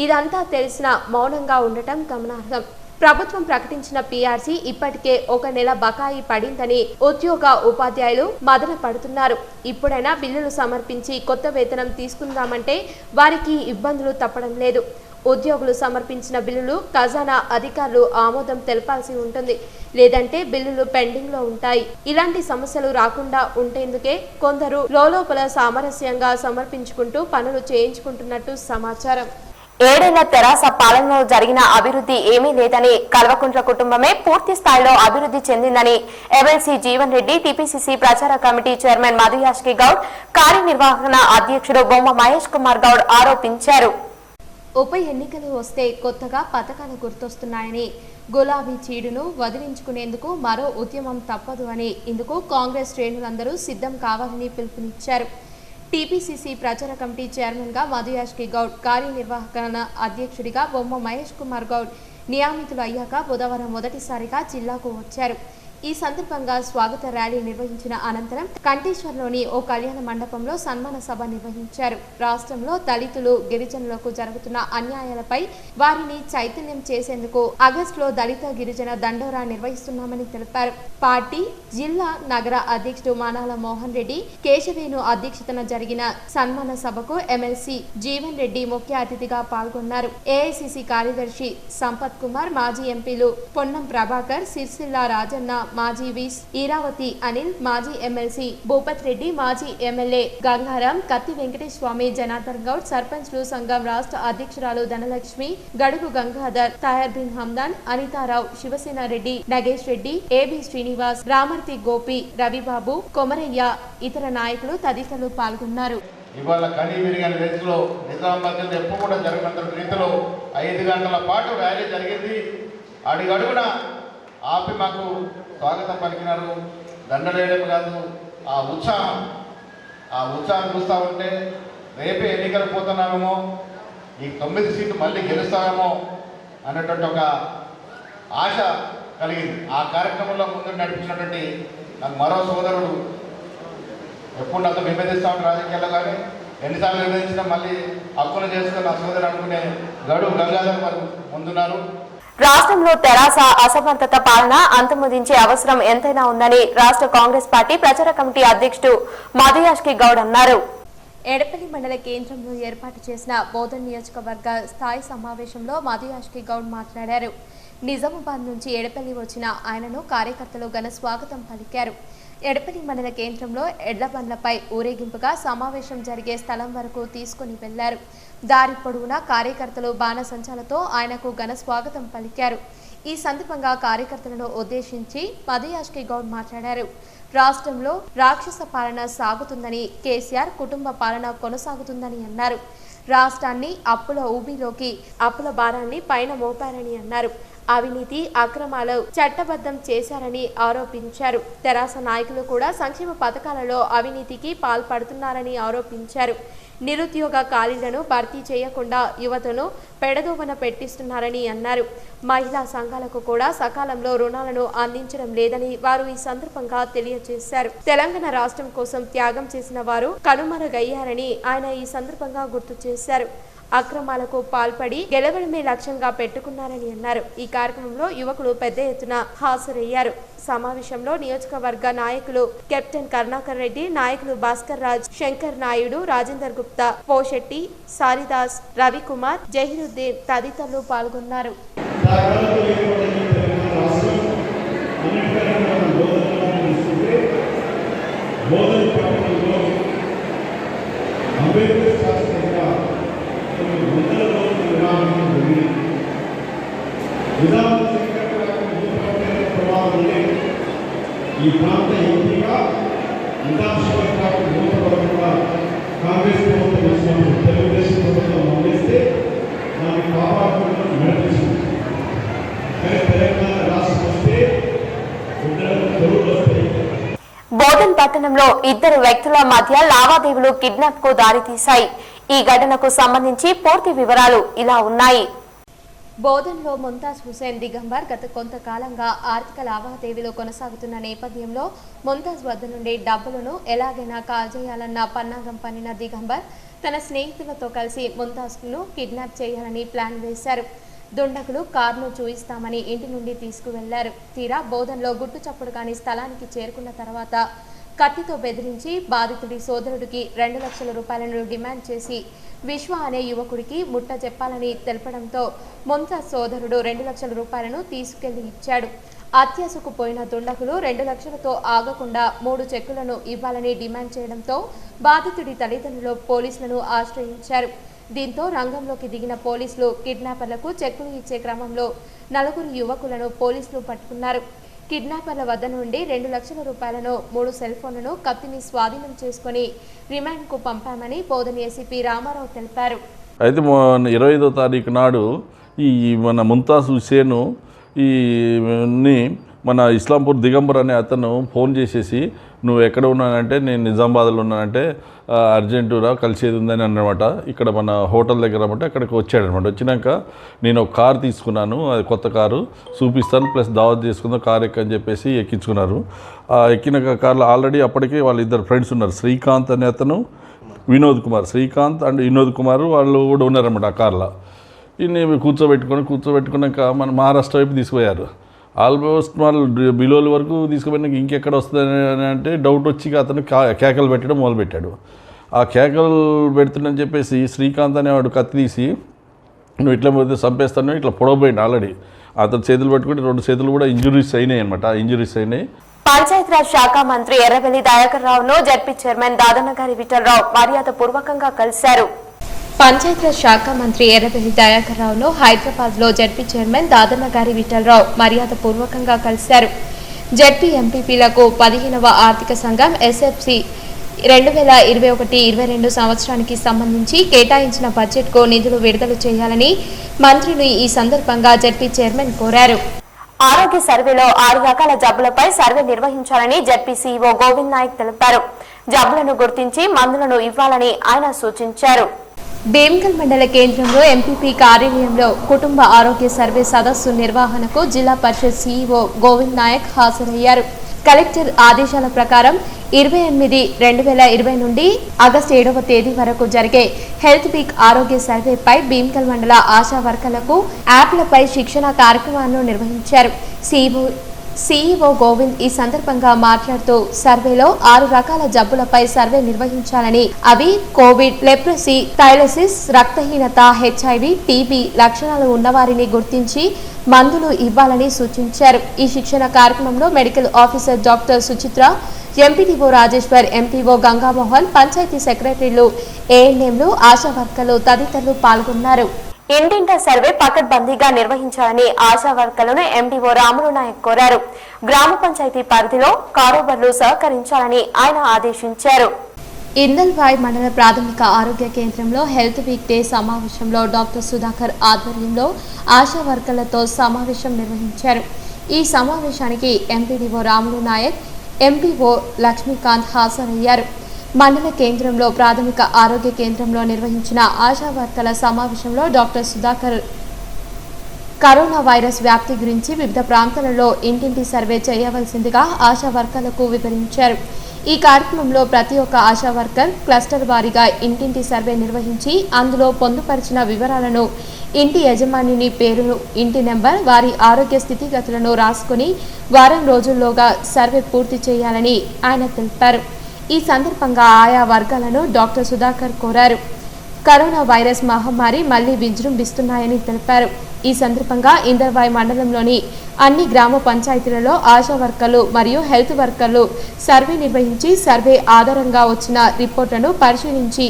ఇదంతా తెలిసిన మౌనంగా ఉండటం గమనార్హం. ప్రభుత్వం ప్రకటించిన పీఆర్సీ ఇప్పటికే 1 నెల బకాయి పడిందని ఉద్యోగ ఉపాధ్యాయులు మదన పడుతున్నారు. ఇప్పుడైనా బిల్లులు సమర్పించి కొత్త వేతనం తీసుకుందామంటే వారికి ఇబ్బందులు తప్పడం లేదు. ఉద్యోగులు సమర్పించిన బిల్లులు ఖజానా అధికారులు ఆమోదం తెలపాల్సి ఉంటుంది. లేదంటే బిల్లులు పెండింగ్ లో ఉంటాయి. ఇలాంటి సమస్యలు రాకుండా ఉండేందుకే కొందరు లోలోపల సామరస్యంగా సమర్పించుకుంటూ పనులు చేయించుకుంటున్నట్టు సమాచారం. 7 ఏళ్ల తెరాస పాలనలో జరిగిన అభివృద్ధి ఏమీ లేదని, కల్వకుంట్ల కుటుంబమే పూర్తి స్థాయిలో అభివృద్ధి చెందిందని ఎమ్మెల్సీ జీవన్ రెడ్డి, టీపీసీసీ ప్రచార కమిటీ చైర్మన్ మధుయాష్కి గౌడ్, కార్యనిర్వహణ అధ్యక్షుడు బొమ్మ మహేష్ కుమార్ గౌడ్ ఆరోపించారు. ఉప ఎన్నికలు వస్తే కొత్తగా పథకాలు గుర్తొస్తున్నాయని, గులాబీ చీడును వదిలించుకునేందుకు మరో ఉద్యమం తప్పదు అని, ఇందుకు కాంగ్రెస్ శ్రేణులందరూ సిద్ధం కావాలని పిలుపునిచ్చారు. టీపీసీసీ ప్రచార కమిటీ చైర్మన్గా మధుయాష్కి గౌడ్, కార్యనిర్వాహక అధ్యక్షుడిగా బొమ్మ మహేష్ కుమార్ గౌడ్ నియమితులు అయ్యాక బుధవారం మొదటిసారిగా జిల్లాకు వచ్చారు. ఈ సందర్భంగా స్వాగత ర్యాలీ నిర్వహించిన అనంతరం కంటేశ్వర్లోని ఓ కళ్యాణ మండపంలో సన్మాన సభ నిర్వహించారు. రాష్ట్రంలో దళితులు, గిరిజనులకు జరుగుతున్న అన్యాయాలపై వారిని చైతన్యం చేసేందుకు ఆగస్టులో దళిత గిరిజన దండోరా నిర్వహిస్తున్నామని తెలిపారు. పార్టీ జిల్లా నగర అధ్యక్షుడు మానాల మోహన్ రెడ్డి కేశవేణు అధ్యక్షతన జరిగిన సన్మాన సభకు ఎమ్మెల్సీ జీవన్ రెడ్డి ముఖ్య అతిథిగా పాల్గొన్నారు. ఏఐసీసీ కార్యదర్శి సంపత్ కుమార్, మాజీ ఎంపీలు పొన్నం ప్రభాకర్, సిరిసిల్ల రాజన్న, మాజీ విస్ ఈరావతి అనిల్, మాజీ ఎమ్మెల్సీ భూపత్ రెడ్డి, మాజీ ఎమ్మెల్యే గంగారాం, కత్తి వెంకటేశ్వర స్వామి, జనార్దన్ గౌడ్, సర్పంచ్లు సంఘం రాష్ట్ర అధ్యక్షురాలు ధనలక్ష్మి, గడుగు గంగాధర్, తయార్ బిన్ హమ్దాన్, అనితారావు, శివసేన రెడ్డి, నగేష్ రెడ్డి, ఏబి శ్రీనివాస్, రామర్తి గోపి, రవిబాబు, కొమరయ్య, ఇతర నాయకులు తదితరులు పాల్గొన్నారు. ఇవాళ కనీ విరిగని రీతిలో నిజామాబాద్ జిల్లా ఎప్పుడు కూడా జరగనంత రీతిలో 5 గంటల పాటు ర్యాలీ జరిగింది. అడుగడుగున ఆపి మాకు స్వాగతం పలికినారు. దండలేయడం కాదు, ఆ ఉత్సాహం చూస్తూ ఉంటే రేపే ఎన్నికలు పోతున్నామేమో, ఈ 9 సీట్లు మళ్ళీ గెలుస్తామేమో అన్నటువంటి ఒక ఆశ కలిగింది. ఆ కార్యక్రమంలో ముందు నడిపించినటువంటి నాకు మరో సోదరుడు ఎప్పుడు నాతో విభేదిస్తూ ఉంటారు రాజకీయాల్లో, కానీ ఎన్నిసార్లు నిర్ణయించినా మళ్ళీ హక్కులు చేసుకుని సోదరు అనుకునే గడువు గంగాధర్ వారు ముందున్నారు. రాష్ట్రంలో తెరాస అసమర్థత పాలన అంతమొదించే అవసరం ఎంతైనా ఉందని రాష్ట్ర కాంగ్రెస్ పార్టీ ప్రచార కమిటీ అధ్యక్షుడు మధుయాష్కి గౌడ్ అన్నారు. ఎడపల్లి మండల కేంద్రంలో ఏర్పాటు చేసిన బోధన్ నియోజకవర్గ స్థాయి సమావేశంలో మధుయాష్కి గౌడ్ మాట్లాడారు. నిజామాబాద్ నుంచి ఎడపల్లి వచ్చిన ఆయనను కార్యకర్తలు ఘన స్వాగతం పలికారు. ఎడపల్లి మండల కేంద్రంలో ఎడ్ల బండ్లపై ఊరేగింపుగా సమావేశం జరిగే స్థలం వరకు తీసుకుని వెళ్లారు. దారి పొడవునా కార్యకర్తలు బాణసంచాలతో ఆయనకు ఘన స్వాగతం పలికారు. ఈ సందర్భంగా కార్యకర్తలను ఉద్దేశించి మధుయాష్కి గౌడ్ మాట్లాడారు. రాష్ట్రంలో రాక్షస పాలన సాగుతుందని, కేసీఆర్ కుటుంబ పాలన కొనసాగుతుందని అన్నారు. రాష్ట్రాన్ని అప్పుల ఊబిలోకి అప్పుల భారాన్ని పైన మోపారని అన్నారు. అవినీతి అక్రమాలు చట్టబద్ధం చేశారని ఆరోపించారు. తెరాస నాయకులు కూడా సంక్షేమ పథకాలలో అవినీతికి పాల్పడుతున్నారని ఆరోపించారు. నిరుద్యోగ ఖాళీలను భర్తీ చేయకుండా యువతను పెడదోవన పెట్టిస్తున్నారని అన్నారు. మహిళా సంఘాలకు కూడా సకాలంలో రుణాలను అందించడం లేదని వారు ఈ సందర్భంగా తెలియజేశారు. తెలంగాణ రాష్ట్రం కోసం త్యాగం చేసిన వారు కనుమరుగయ్యారని ఆయన ఈ సందర్భంగా గుర్తు చేశారు. అక్రమాలకు పాల్పడి గెలవడమే లక్ష్యంగా పెట్టుకున్నారని అన్నారు. ఈ కార్యక్రమంలో యువకులు పెద్ద ఎత్తున హాజరయ్యారు. సమావేశంలో నియోజకవర్గ నాయకులు కెప్టెన్ కరుణాకర్ రెడ్డి, నాయకులు భాస్కర్ రాజ్, శంకర్ నాయుడు, రాజేందర్ గుప్తా, పోషెట్టి, సారిదాస్, రవికుమార్, జహీరుద్దీన్ తదితరులు పాల్గొన్నారు. ఈ ప్రాంత ఎంపీగా కాంగ్రెస్ ప్రభుత్వం వచ్చినప్పుడు తెలుగుదేశం ప్రభుత్వం అందిస్తే దాన్ని కాపాడుకుంటూ నడిపించింది. కానీ తెలంగాణ రాష్ట్రం వస్తే తెలుగు వస్తాయి. బోధన్ పట్టణంలో ఇద్దరు వ్యక్తుల మధ్య లావాదేవీలు కిడ్నాప్ కు దారితీశాయి. ఈ ఘటనకు సంబంధించి పూర్తి వివరాలు ఇలా ఉన్నాయి. బోధన్లో ముంతాజ్ హుసేన్ దిగంబర్ గత కొంతకాలంగా ఆర్థిక లావాదేవీలు కొనసాగుతున్న నేపథ్యంలో ముంతాజ్ వద్ద నుండి డబ్బులను ఎలాగైనా కాజేయాలన్న పన్నాగం పన్నిన దిగంబర్ తన స్నేహితులతో కలిసి ముంతాజ్ను కిడ్నాప్ చేయాలని ప్లాన్ వేశారు. దుండగులు కారును చూయిస్తామని ఇంటి నుండి తీసుకువెళ్లారు. తీరా బోధన్లో గుట్టు చప్పుడు కాని స్థలానికి చేరుకున్న తర్వాత కత్తితో బెదిరించి బాధితుడి సోదరుడికి 2 లక్షల రూపాయలను డిమాండ్ చేసి విశ్వ అనే యువకుడికి ముట్ట చెప్పాలని తెలపడంతో ముంతాజ్ సోదరుడు 2 లక్షల రూపాయలను తీసుకెళ్లి ఇచ్చాడు. అత్యాశకు పోయిన దుండగులు 2 లక్షలతో ఆగకుండా 3 చెక్కులను ఇవ్వాలని డిమాండ్ చేయడంతో బాధితుడి తల్లిదండ్రులు పోలీసులను ఆశ్రయించారు. దీంతో రంగంలోకి దిగిన పోలీసులు కిడ్నాపర్లకు చెక్కులు ఇచ్చే క్రమంలో 4 యువకులను పోలీసులు పట్టుకున్నారు. కిడ్నాపర్ల వద్ద నుండి 2 లక్షల రూపాయలను, 3 సెల్ ఫోన్లను, కత్తిని స్వాధీనం చేసుకుని రిమాండ్కు పంపామని బోధన్ ఏసీపీ రామారావు తెలిపారు. అయితే 25వ తారీఖు నాడు ఈ మన ముంతాజ్ హుసేన్ మన ఇస్లాంపూర్ దిగంబర్ అనే అతను ఫోన్ చేసేసి నువ్వు ఎక్కడ ఉన్నానంటే నేను నిజామాబాద్లో ఉన్నానంటే అర్జెంటుగా కలిసేది ఉందని అన్నమాట. ఇక్కడ మన హోటల్ దగ్గర అన్నమాట. అక్కడికి వచ్చాడనమాట. వచ్చినాక నేను ఒక కారు తీసుకున్నాను, అది కొత్త కారు చూపిస్తాను, ప్లస్ దావత్ చేసుకుందాం కారు ఎక్కని చెప్పేసి ఎక్కించుకున్నారు. ఎక్కిన కార్లో ఆల్రెడీ అప్పటికే వాళ్ళ ఇద్దరు ఫ్రెండ్స్ ఉన్నారు. శ్రీకాంత్ అనే అతను, వినోద్ కుమార్. శ్రీకాంత్ అండ్ వినోద్ కుమార్ వాళ్ళు కూడా ఉన్నారన్నమాట ఆ కార్లో. ఈయన కూర్చోబెట్టుకున్నాక మన మహారాష్ట్ర వైపు తీసుకుపోయారు. ఆల్మోస్ట్ వాళ్ళు బిలోల వరకు తీసుకుపోయినాక ఇంకెక్కడ వస్తుందని అంటే డౌట్ వచ్చి అతను కేకలు పెట్టడం మొదలుపెట్టాడు. ఆ కేకలు పెడుతుందని చెప్పేసి శ్రీకాంత్ అనేవాడు కత్తి తీసి నువ్వు ఇట్లా పోతే చంపేస్తాను ఇట్లా పొడవబోయింది. ఆల్రెడీ అతను చేతులు పట్టుకుంటే 2 చేతులు కూడా ఇంజురీస్ అయినాయి అనమాట. ఇంజురీస్ అయినాయి. పంచాయతీరాజ్ శాఖ మంత్రి ఎర్రబెల్లి దయాకర్ రావును జడ్పీ చైర్మన్ దాదన్నగారి విఠలరావు మర్యాద పూర్వకంగా కలిశారు. పంచాయతీరాజ్ శాఖ మంత్రి ఎర్రబెల్లి దయాకర్ రావును హైదరాబాద్లో జడ్పీ చైర్మన్ దాదన్నగారి విఠలరావు మర్యాద పూర్వకంగా కలిశారు. జడ్పీ ఎంపీపీలకు 15వ ఆర్థిక సంఘం ఎస్ఎఫ్సి 2021-22 సంవత్సరానికి సంబంధించి కేటాయించిన బడ్జెట్కు నిధులు విడుదల చేయాలని మంత్రిని ఈ సందర్భంగా జడ్పీ చైర్మన్ కోరారు. ఆరోగ్య సర్వేలో 6 రకాల జబ్బులపై సర్వే నిర్వహించాలని జడ్పీ సీఈఓ గోవింద్ నాయక్ తెలిపారు. జబ్బులను గుర్తించి మందులను ఇవ్వాలని ఆయన సూచించారు. భీమ్గల్ మండల కేంద్రంలో ఎంపీపీ కార్యాలయంలో కుటుంబ ఆరోగ్య సర్వే సదస్సు నిర్వహణకు జిల్లా పరిషత్ సీఈఓ గోవింద్ నాయక్ హాజరయ్యారు. కలెక్టర్ ఆదేశాల ప్రకారం 28/2020 నుండి ఆగస్టు 7వ తేదీ వరకు జరిగే హెల్త్ వీక్ ఆరోగ్య సర్వేపై భీమ్గల్ మండల ఆశా వర్కర్లకు యాప్లపై శిక్షణ కార్యక్రమాలను నిర్వహించారు. సీఈఓ గోవింద్ ఈ సందర్భంగా మాట్లాడుతూ సర్వేలో 6 రకాల జబ్బులపై సర్వే నిర్వహించాలని, అవి కోవిడ్, లెప్రసీ, థైలసిస్, రక్తహీనత, హెచ్ఐవి, టీబీ లక్షణాలు ఉన్నవారిని గుర్తించి మందులు ఇవ్వాలని సూచించారు. ఈ శిక్షణ కార్యక్రమంలో medical officer doctor Suchitra, MPDO Rajeshwar, MPO Gangamohan, panchayat సెక్రటరీలు, ఏఎన్ఎంలు, ఆశా వర్కర్లు తదితరులు పాల్గొన్నారు. ఇంటింటా సర్వే పకడ్బందీగా నిర్వహించాలని ఆశా వర్కర్లను ఎండీఓ రాములు నాయక్ కోరారు. గ్రామ పంచాయతీ పరిధిలో కారోబార్లు సహకరించాలని ఆయన ఆదేశించారు. ఇందల్వాయ్ మండల ప్రాథమిక ఆరోగ్య కేంద్రంలో హెల్త్ వీక్ డే సమావేశంలో డాక్టర్ సుధాకర్ ఆధ్వర్యంలో ఆశా వర్కర్లతో సమావేశం నిర్వహించారు. ఈ సమావేశానికి ఎంపీడీఓ రాములు నాయక్, ఎంపీఓ లక్ష్మీకాంత్ హాజరయ్యారు. మండల కేంద్రంలో ప్రాథమిక ఆరోగ్య కేంద్రంలో నిర్వహించిన ఆశా వర్కర్ల సమావేశంలో డాక్టర్ సుధాకర్ కరోనా వైరస్ వ్యాప్తి గురించి వివిధ ప్రాంతాలలో ఇంటింటి సర్వే చేయవలసిందిగా ఆశా వర్కర్లకు వివరించారు. ఈ కార్యక్రమంలో ప్రతి ఒక్క ఆశా వర్కర్ క్లస్టర్ వారీగా ఇంటింటి సర్వే నిర్వహించి అందులో పొందుపరిచిన వివరాలను, ఇంటి యజమానిని పేరును, ఇంటి నెంబర్, వారి ఆరోగ్య స్థితిగతులను రాసుకుని వారం రోజుల్లోగా సర్వే పూర్తి చేయాలని ఆయన తెలిపారు. ఈ సందర్భంగా ఆయా వర్గాలను డాక్టర్ సుధాకర్ కోరారు. కరోనా వైరస్ మహమ్మారి మళ్లీ విజృంభిస్తున్నాయని తెలిపారు. ఈ సందర్భంగా ఇందర్వాయ్ మండలంలోని అన్ని గ్రామ పంచాయతీలలో ఆశా వర్కర్లు మరియు హెల్త్ వర్కర్లు సర్వే నిర్వహించి సర్వే ఆధారంగా వచ్చిన రిపోర్టులను పరిశీలించి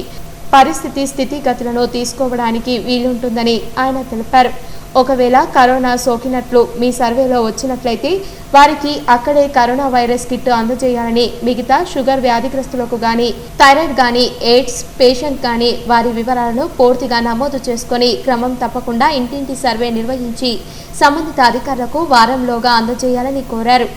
పరిస్థితి స్థితిగతులను తీసుకోవడానికి వీలుంటుందని ఆయన తెలిపారు. ఒకవేళ కరోనా సోకినట్లు మీ సర్వేలో వచ్చినట్లయితే వారికి అక్కడే కరోనా వైరస్ కిట్ అందజేయాలని, మిగతా షుగర్ వ్యాధిగ్రస్తులకు కానీ, థైరాయిడ్ కానీ, ఎయిడ్స్ పేషెంట్ కానీ వారి వివరాలను పూర్తిగా నమోదు చేసుకుని క్రమం తప్పకుండా ఇంటింటి సర్వే నిర్వహించి సంబంధిత అధికారులకు వారంలోగా అందజేయాలని కోరారు.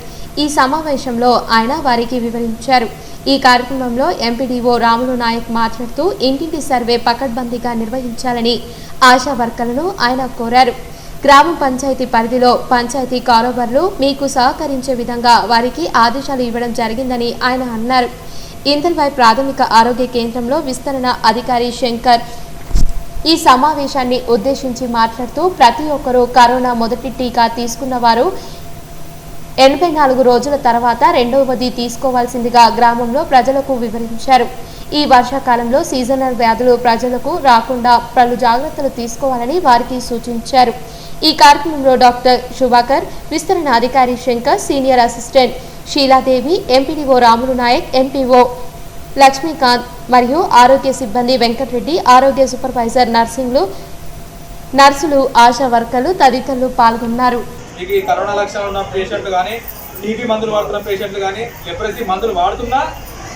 ఈ సమావేశంలో ఆయన వారికి వివరించారు. ఈ కార్యక్రమంలో ఎంపీడీఓ రాములు నాయక్ మాట్లాడుతూ ఇంటింటి సర్వే పకడ్బందీగా నిర్వహించాలని ఆశా వర్కర్లను ఆయన కోరారు. గ్రామ పంచాయతీ పరిధిలో పంచాయతీ కారోబార్లు మీకు సహకరించే విధంగా వారికి ఆదేశాలు ఇవ్వడం జరిగిందని ఆయన అన్నారు. ఇందల్వాయ్ ప్రాథమిక ఆరోగ్య కేంద్రంలో విస్తరణ అధికారి శంకర్ ఈ సమావేశాన్ని ఉద్దేశించి మాట్లాడుతూ ప్రతి ఒక్కరూ కరోనా మొదటి టీకా తీసుకున్న వారు 84 రోజుల తర్వాత రెండవది తీసుకోవాల్సిందిగా గ్రామంలో ప్రజలకు వివరించారు. ఈ వర్షాకాలంలో సీజనల్ వ్యాధులు ప్రజలకు రాకుండా పలు జాగ్రత్తలు తీసుకోవాలని వారికి సూచించారు. ఈ కార్యక్రమంలో డాక్టర్ శుభాకర్, విస్తరణ అధికారి Shankar, senior assistant Sheeladevi, MPDO Ramulu Naik, MPO Lakshmikanth మరియు ఆరోగ్య సిబ్బంది వెంకటరెడ్డి, ఆరోగ్య సూపర్వైజర్ నర్సులు, ఆశా వర్కర్లు తదితరులు పాల్గొన్నారు. మీకు ఈ కరోనా లక్షణాలు ఉన్న పేషెంట్లు కానీ, టీబీ మందులు వాడుతున్న పేషెంట్లు కానీ, లెప్రసీ మందులు వాడుతున్నా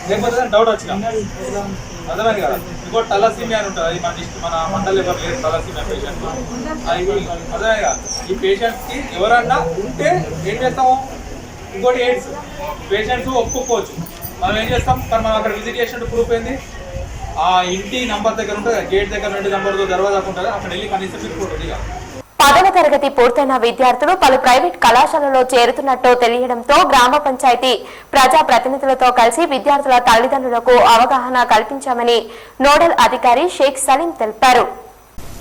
లేకపోతే డౌట్ వచ్చిన అర్థమైంది కదా. ఇంకోటి తలసీమియా అని ఉంటుంది, అది మన మండలి ఎవరు లేదు తలసీమియా పేషెంట్, అది అర్థమైంది కదా. ఈ పేషెంట్స్కి ఎవరన్నా ఉంటే ఏం చేస్తాము, ఇంకోటి ఎయిడ్స్ పేషెంట్స్ ఒప్పుకోవచ్చు, మనం ఏం చేస్తాం, కానీ మనం అక్కడ విజిట్ చేసినట్టు ప్రూఫ్ ఏంది, ఆ ఇంటి నంబర్ దగ్గర ఉంటుంది, గేట్ దగ్గర 2 నంబర్తో దర్వాజా ఉంటుంది, అక్కడ వెళ్ళి కనీసం తీసుకుంటుంది. ఇక 10వ తరగతి పూర్తయిన విద్యార్థులు పలు ప్రైవేట్ కళాశాలలో చేరుతున్నట్టు తెలియడంతో గ్రామ పంచాయతీ ప్రజా ప్రతినిధులతో కలిసి విద్యార్థుల తల్లిదండ్రులకు అవగాహన కల్పించామని నోడల్ అధికారి షేక్ సలీం తెలిపారు.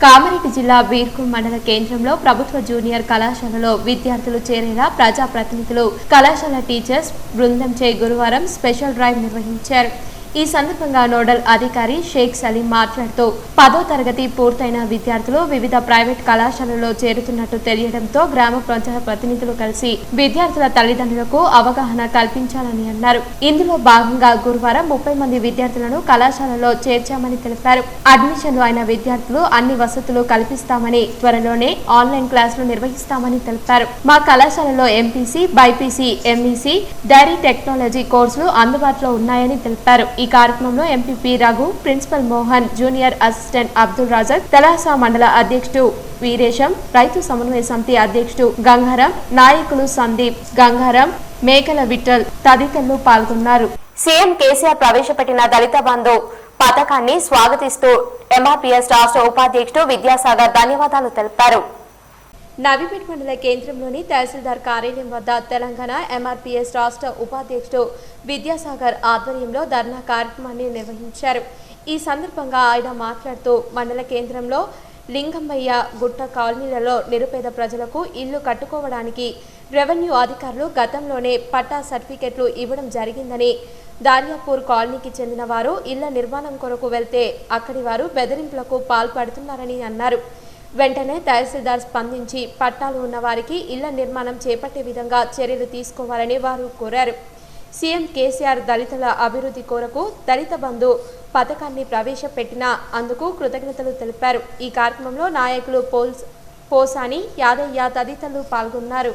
కామారెడ్డి జిల్లా బీర్కూర్ మండల కేంద్రంలో ప్రభుత్వ జూనియర్ కళాశాలలో విద్యార్థులు చేరేలా ప్రజా ప్రతినిధులు, కళాశాల టీచర్స్ బృందంచే గురువారం స్పెషల్ డ్రైవ్ నిర్వహించారు. ఈ సందర్భంగా నోడల్ అధికారి షేక్ సలీం మాట్లాడుతూ 10వ తరగతి పూర్తయిన విద్యార్థులు వివిధ ప్రైవేట్ కళాశాలలో చేరుతున్నట్టు తెలియడంతో గ్రామ ప్రజా ప్రతినిధులు కలిసి విద్యార్థుల తల్లిదండ్రులకు అవగాహన కల్పించాలని అన్నారు. ఇందులో భాగంగా గురువారం 30 మంది విద్యార్థులను కళాశాలలో చేర్చామని తెలిపారు. అడ్మిషన్లు అయిన విద్యార్థులు అన్ని వసతులు కల్పిస్తామని, త్వరలోనే ఆన్లైన్ క్లాసులు నిర్వహిస్తామని తెలిపారు. మా కళాశాలలో MPC, BiPC, MEC, dairy technology కోర్సులు అందుబాటులో ఉన్నాయని తెలిపారు. ఈ కార్యక్రమంలో MPP Raghu, principal Mohan, junior assistant Abdul Razak, తెలాస మండల అధ్యక్షుడు వీరేశం, రైతు సమన్వయ సమితి అధ్యక్షుడు గంగారం, నాయకులు సందీప్, గంగారం, మేకల విఠల్ తదితరులు పాల్గొన్నారు. సీఎం కేసీఆర్ ప్రవేశపెట్టిన దళిత బంధు పథకాన్ని స్వాగతిస్తూ ఎంఆర్పీఎస్ రాష్ట్ర ఉపాధ్యక్షుడు విద్యాసాగర్ ధన్యవాదాలు తెలిపారు. నవీపేట్ మండల కేంద్రంలోని తహసీల్దార్ కార్యాలయం వద్ద తెలంగాణ ఎంఆర్పీఎస్ రాష్ట్ర ఉపాధ్యక్షుడు విద్యాసాగర్ ఆధ్వర్యంలో ధర్నా కార్యక్రమాన్ని నిర్వహించారు. ఈ సందర్భంగా ఆయన మాట్లాడుతూ మండల కేంద్రంలో లింగంబయ్య గుట్ట కాలనీలలో నిరుపేద ప్రజలకు ఇల్లు కట్టుకోవడానికి రెవెన్యూ అధికారులు గతంలోనే పట్టా సర్టిఫికెట్లు ఇవ్వడం జరిగిందని, దానియాపూర్ కాలనీకి చెందిన వారు ఇళ్ల నిర్మాణం కొరకు వెళ్తే అక్కడి వారు బెదిరింపులకు పాల్పడుతున్నారని అన్నారు. వెంటనే తహసీల్దార్ స్పందించి పట్టాలు ఉన్న వారికి ఇళ్ల నిర్మాణం చేపట్టే విధంగా చర్యలు తీసుకోవాలని వారు కోరారు. సీఎం కేసీఆర్ దళితుల అభివృద్ధి కొరకు దళిత బంధు పథకాన్ని ప్రవేశపెట్టిన అందుకు కృతజ్ఞతలు తెలిపారు. ఈ కార్యక్రమంలో నాయకులు పోసాని యాదయ్య తదితరులు పాల్గొన్నారు.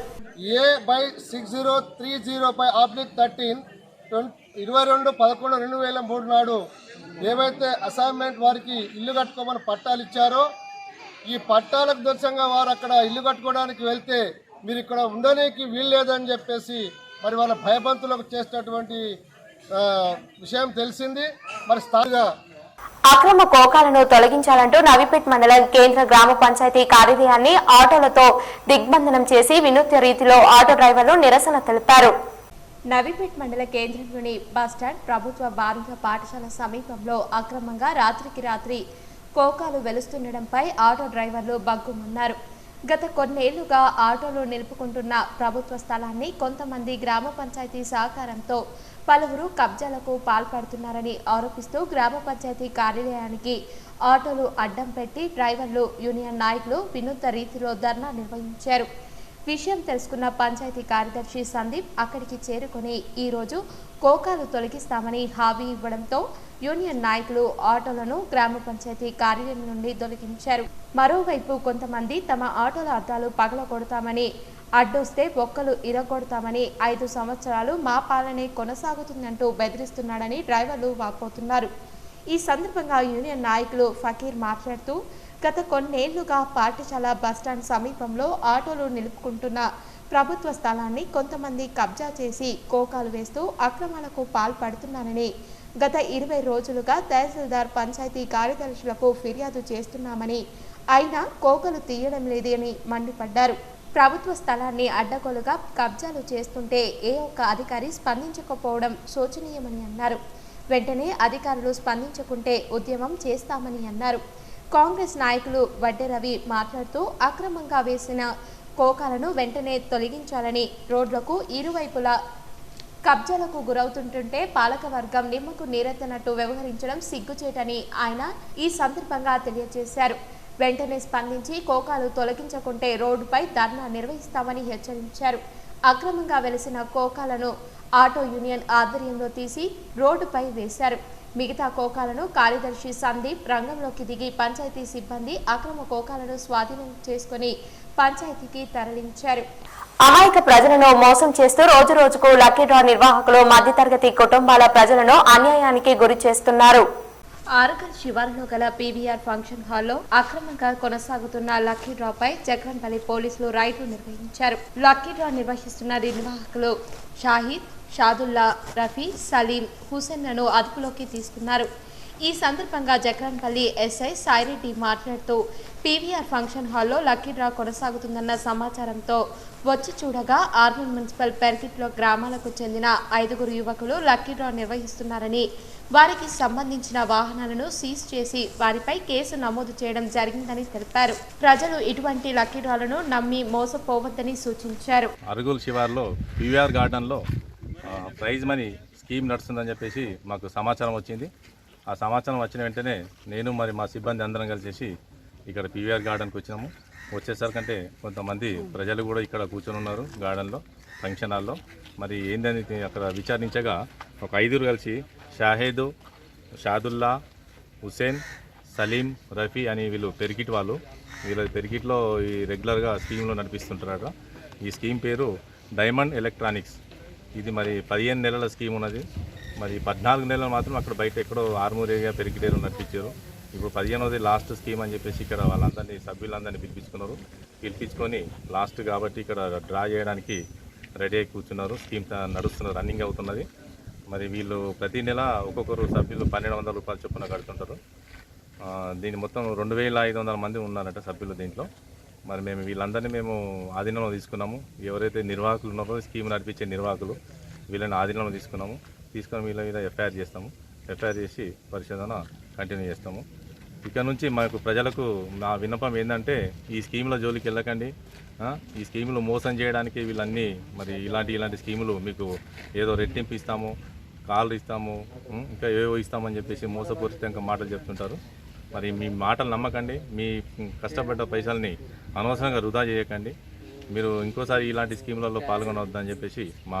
A/6030/13 22/11/2003 నాడు ఏవైతే అసైన్మెంట్ వారికి ఇల్లు కట్టుకోమని పట్టాలు ఇచ్చారో ఈ పట్టాలకు దర్శనంగా వారు అక్కడ ఇల్లు కట్టుకోవడానికి వెళ్తే మీరు ఇక్కడ ఉండడానికి వీలు లేదని చెప్పేసి మరి వాళ్ళ భయభంతులకు చేసినటువంటి విషయం తెలిసింది. మరి స్థాయిగా అక్రమ కోకాలను తొలగించాలంటూ నవీపేట్ మండలం కేంద్ర గ్రామ పంచాయతీ కార్యాలయాన్ని ఆటోలతో దిగ్బంధనం చేసి వినూత్న రీతిలో ఆటో డ్రైవర్లు నిరసన తెలిపారు. నవీపేట్ మండల కేంద్రంలోని బస్టాండ్ ప్రభుత్వ బాలికల పాఠశాల సమీపంలో అక్రమంగా రాత్రికి రాత్రి కోకాలు వెలుస్తుండడంపై ఆటో డ్రైవర్లు బగ్గుమన్నారు. గత కొన్నేళ్లుగా ఆటోలు నిలుపుకుంటున్న ప్రభుత్వ స్థలాన్ని కొంతమంది గ్రామ పంచాయతీ సహకారంతో పలువురు కబ్జాలకు పాల్పడుతున్నారని ఆరోపిస్తూ గ్రామ పంచాయతీ కార్యాలయానికి ఆటోలు అడ్డం పెట్టి డ్రైవర్లు యూనియన్ నాయకులు వినూత్న రీతిలో ధర్నా నిర్వహించారు. విషయం తెలుసుకున్న పంచాయతీ కార్యదర్శి సందీప్ అక్కడికి చేరుకుని ఈరోజు కోకాలు తొలగిస్తామని హామీ ఇవ్వడంతో యూనియన్ నాయకులు ఆటోలను గ్రామ పంచాయతీ కార్యాలయం నుండి తొలగించారు. మరోవైపు కొంతమంది తమ ఆటోల అద్దాలు పగలగొడతామని, అడ్డొస్తే బొక్కలు ఇరగొడతామని, 5 సంవత్సరాలు మా పాలనే కొనసాగుతుందంటూ బెదిరిస్తున్నాడని డ్రైవర్లు వాపోతున్నారు. ఈ సందర్భంగా యూనియన్ నాయకులు ఫకీర్ మాట్లాడుతూ గత కొన్నేళ్లుగా పాఠశాల బస్టాండ్ సమీపంలో ఆటోలు నిలుపుకుంటున్న ప్రభుత్వ స్థలాన్ని కొంతమంది కబ్జా చేసి కోకాలు వేస్తూ అక్రమాలకు పాల్పడుతున్నారని, గత 20 రోజులుగా తహసీల్దార్ పంచాయతీ కార్యదర్శులకు ఫిర్యాదు చేస్తున్నామని, అయినా కోకలు తీయడం లేదని మండిపడ్డారు. ప్రభుత్వ స్థలాన్ని అడ్డగోలుగా కబ్జాలు చేస్తుంటే ఏ ఒక్క అధికారి స్పందించకపోవడం శోచనీయమని అన్నారు. వెంటనే అధికారులు స్పందించకుంటే ఉద్యమం చేస్తామని అన్నారు. కాంగ్రెస్ నాయకులు వడ్డే రవి మాట్లాడుతూ అక్రమంగా వేసిన కోకాలను వెంటనే తొలగించాలని, రోడ్లకు ఇరువైపులా కబ్జాలకు గురవుతుంటుంటే పాలకవర్గం నిమ్మకు నీరెత్తనట్టు వ్యవహరించడం సిగ్గుచేటని ఆయన ఈ సందర్భంగా తెలియజేశారు. వెంటనే స్పందించి కోకాలు తొలగించకుంటే రోడ్డుపై ధర్నా నిర్వహిస్తామని హెచ్చరించారు. అక్రమంగా వెలిసిన కోకాలను ఆటో యూనియన్ ఆధ్వర్యంలో తీసి రోడ్డుపై వేశారు. మిగతా కోకాలను కార్యదర్శి సందీప్ రంగంలోకి దిగి పంచాయతీ సిబ్బంది అక్రమ కోకాలను స్వాధీనం చేసుకుని పంచాయతీకి తరలించారు. అమాయక ప్రజలను మోసం చేస్తూ రోజు రోజుకు లక్కీ డ్రా నిర్వాహకులు మధ్యతరగతి కుటుంబాల ప్రజలను అన్యాయానికి గురి చేస్తున్నారు. ఆరకల్ శివారులో గల పీవీఆర్ ఫంక్షన్ హాల్లో అక్రమంగా కొనసాగుతున్న లక్కీ డ్రాపై జక్రన్పల్లి పోలీసులు రైడ్లు నిర్వహించారు. లక్కీ డ్రా నిర్వహిస్తున్న నిర్వాహకులు షాహిద్, షాదుల్లా, రఫీ, సలీం, హుసేన్లను అదుపులోకి తీసుకున్నారు. ఈ సందర్భంగా జక్రన్పల్లి ఎస్ఐ సాయిరెడ్డి మాట్లాడుతూ పీవీఆర్ ఫంక్షన్ హాల్లో లక్కీ డ్రా కొనసాగుతుందన్న సమాచారంతో వచ్చి చూడగా ఆర్మూర్ మున్సిపల్ పెర్కిట్లో గ్రామాలకు చెందిన 5 యువకులు లక్కీ డ్రా నిర్వహిస్తున్నారని, వారికి సంబంధించిన వాహనాలను సీజ్ చేసి వారిపై కేసు నమోదు చేయడం జరిగిందని తెలిపారు. ప్రజలు ఇటువంటి లక్కీ డ్రాలను నమ్మి మోసపోవద్దని సూచించారు. అరుగుల్ శివార్లో పీవీఆర్ గార్డెన్లో ప్రైజ్ మనీ స్కీమ్ నడుస్తుందని చెప్పేసి మాకు సమాచారం వచ్చింది. ఆ సమాచారం వచ్చిన వెంటనే నేను మరి మా సిబ్బంది అందరం కలిసి ఇక్కడ పీవీఆర్ గార్డెన్కి వచ్చినాము. వచ్చేసరికంటే కొంతమంది ప్రజలు కూడా ఇక్కడ కూర్చొని ఉన్నారు గార్డెన్లో, ఫంక్షన్ హాల్లో. మరి ఏందని అక్కడ విచారించగా ఒక 5 కలిసి షాహేద్, షాదుల్లా, హుసేన్, సలీం, రఫీ అని వీళ్ళు పెరికిట్ వాళ్ళు. వీళ్ళ పెరికిట్లో ఈ రెగ్యులర్గా స్కీమ్లో నడిపిస్తుంటారట. ఈ స్కీమ్ పేరు డైమండ్ ఎలక్ట్రానిక్స్. ఇది మరి 15 నెలల స్కీమ్ ఉన్నది. మరి 14 నెలలు మాత్రం అక్కడ బయట ఎక్కడో ఆర్మూర్ ఏరియా పెరికిటేరు నడిపించారు. ఇప్పుడు 15వది లాస్ట్ స్కీమ్ అని చెప్పేసి ఇక్కడ వాళ్ళందరినీ సభ్యులందరినీ పిలిపించుకున్నారు. పిలిపించుకొని లాస్ట్ కాబట్టి ఇక్కడ డ్రా చేయడానికి రెడీ అయి కూర్చున్నారు. స్కీమ్ నడుస్తున్నారు, రన్నింగ్ అవుతున్నది. మరి వీళ్ళు ప్రతి నెల ఒక్కొక్కరు సభ్యులు 1200 రూపాయలు చొప్పున కడుతుంటారు. దీని మొత్తం 2500 మంది ఉన్నారట సభ్యులు దీంట్లో. మరి మేము వీళ్ళందరినీ మేము ఆధీనంలో తీసుకున్నాము. ఎవరైతే నిర్వాహకులు ఉన్నారో స్కీమ్ నడిపించే నిర్వాహకులు వీళ్ళని ఆధీనంలో తీసుకున్నాము. తీసుకొని వీళ్ళ మీద ఎఫ్ఐఆర్ చేస్తాము. ఎఫ్ఐఆర్ చేసి పరిశోధన కంటిన్యూ చేస్తాము. ఇక్కడ నుంచి మాకు ప్రజలకు మా విన్నపం ఏంటంటే ఈ స్కీముల జోలికి వెళ్ళకండి. ఈ స్కీములు మోసం చేయడానికి వీళ్ళన్నీ మరి ఇలాంటి స్కీములు మీకు ఏదో రెట్టింపు ఇస్తాము, కాళ్ళు ఇస్తాము, ఇంకా ఏవో ఇస్తామని చెప్పేసి మోసపూరితంగా మాటలు చెప్తుంటారు. మరి మీ మాటలు నమ్మకండి. మీ కష్టపడ్డ పైసల్ని అనవసరంగా వృధా చేయకండి. మీరు ఇంకోసారి ఇలాంటి స్కీములలో పాల్గొనవద్దని చెప్పేసి మా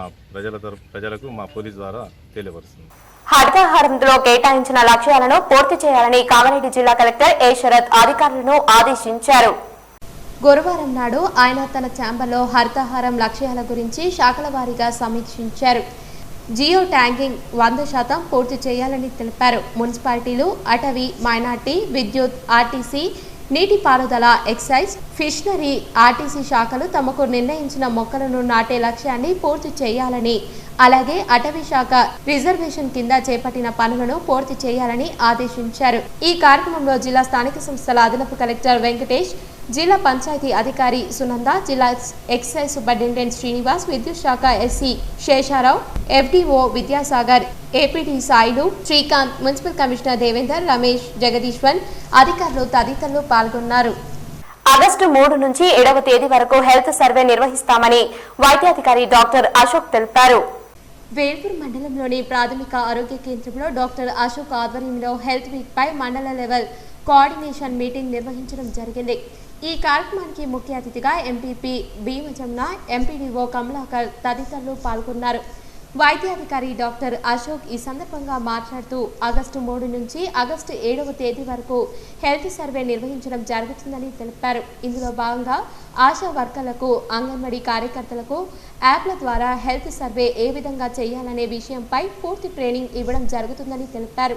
ప్రజలకు మా పోలీస్ ద్వారా తెలియపరుస్తుంది. హరితహారంలో కేటాయించిన లక్ష్యాలను పూర్తి చేయాలని కామారెడ్డి జిల్లా కలెక్టర్ ఏ శరత్ అధికారులను ఆదేశించారు. గురువారం నాడు ఆయన తన ఛాంబర్లో హరితహారం లక్ష్యాల గురించి శాఖల వారీగా సమీక్షించారు. జియో ట్యాంకింగ్ 100% పూర్తి చేయాలని తెలిపారు. మున్సిపాలిటీలు, అటవీ, మైనార్టీ, విద్యుత్, ఆర్టీసీ, నీటిపారుదల, ఎక్సైజ్, ఫిషనరీ, ఆర్టీసీ శాఖలు తమకు నిర్ణయించిన మొక్కలను నాటే లక్ష్యాన్ని పూర్తి చేయాలని, అలాగే అటవీ శాఖ రిజర్వేషన్ కింద చేపట్టిన పనులను పూర్తి చేయాలని ఆదేశించారు. ఈ కార్యక్రమంలో జిల్లా స్థానిక సంస్థల అదనపు కలెక్టర్ వెంకటేష్, జిల్లా పంచాయతీ అధికారి సునంద, జిల్లా ఎక్సైజ్ సూపరింటెండెంట్ శ్రీనివాస్, విద్యుత్ శాఖ SC Shesharao, FDO Vidyasagar, APD Sailu, Srikanth, municipal commissioner Devender, Ramesh, Jagadishwar, అధికారులు తదితరులు పాల్గొన్నారు. ఆగస్టు 3 నుంచి 7వ తేదీ వరకు హెల్త్ సర్వే నిర్వహిస్తామని వైద్యాధికారి డాక్టర్ అశోక్ తెలిపారు. వేల్పూర్ మండలంలోని ప్రాథమిక ఆరోగ్య కేంద్రంలో డాక్టర్ అశోక్ ఆధ్వర్యంలో హెల్త్ వీక్ పై మండల లెవెల్ కోఆర్డినేషన్ మీటింగ్ నిర్వహించడం జరిగింది. ఈ కార్యక్రమానికి ముఖ్య అతిథిగా ఎంపీపీ భీమజమున, ఎంపీడీఓ కమలాకర్ తదితరులు పాల్గొన్నారు. వైద్యాధికారి డాక్టర్ అశోక్ ఈ సందర్భంగా మాట్లాడుతూ ఆగస్టు 3 నుంచి ఆగస్టు 7వ తేదీ వరకు హెల్త్ సర్వే నిర్వహించడం జరుగుతుందని తెలిపారు. ఇందులో భాగంగా ఆశా వర్కర్లకు, అంగన్వాడీ కార్యకర్తలకు యాప్ల ద్వారా హెల్త్ సర్వే ఏ విధంగా చేయాలనే విషయంపై పూర్తి ట్రైనింగ్ ఇవ్వడం జరుగుతుందని తెలిపారు.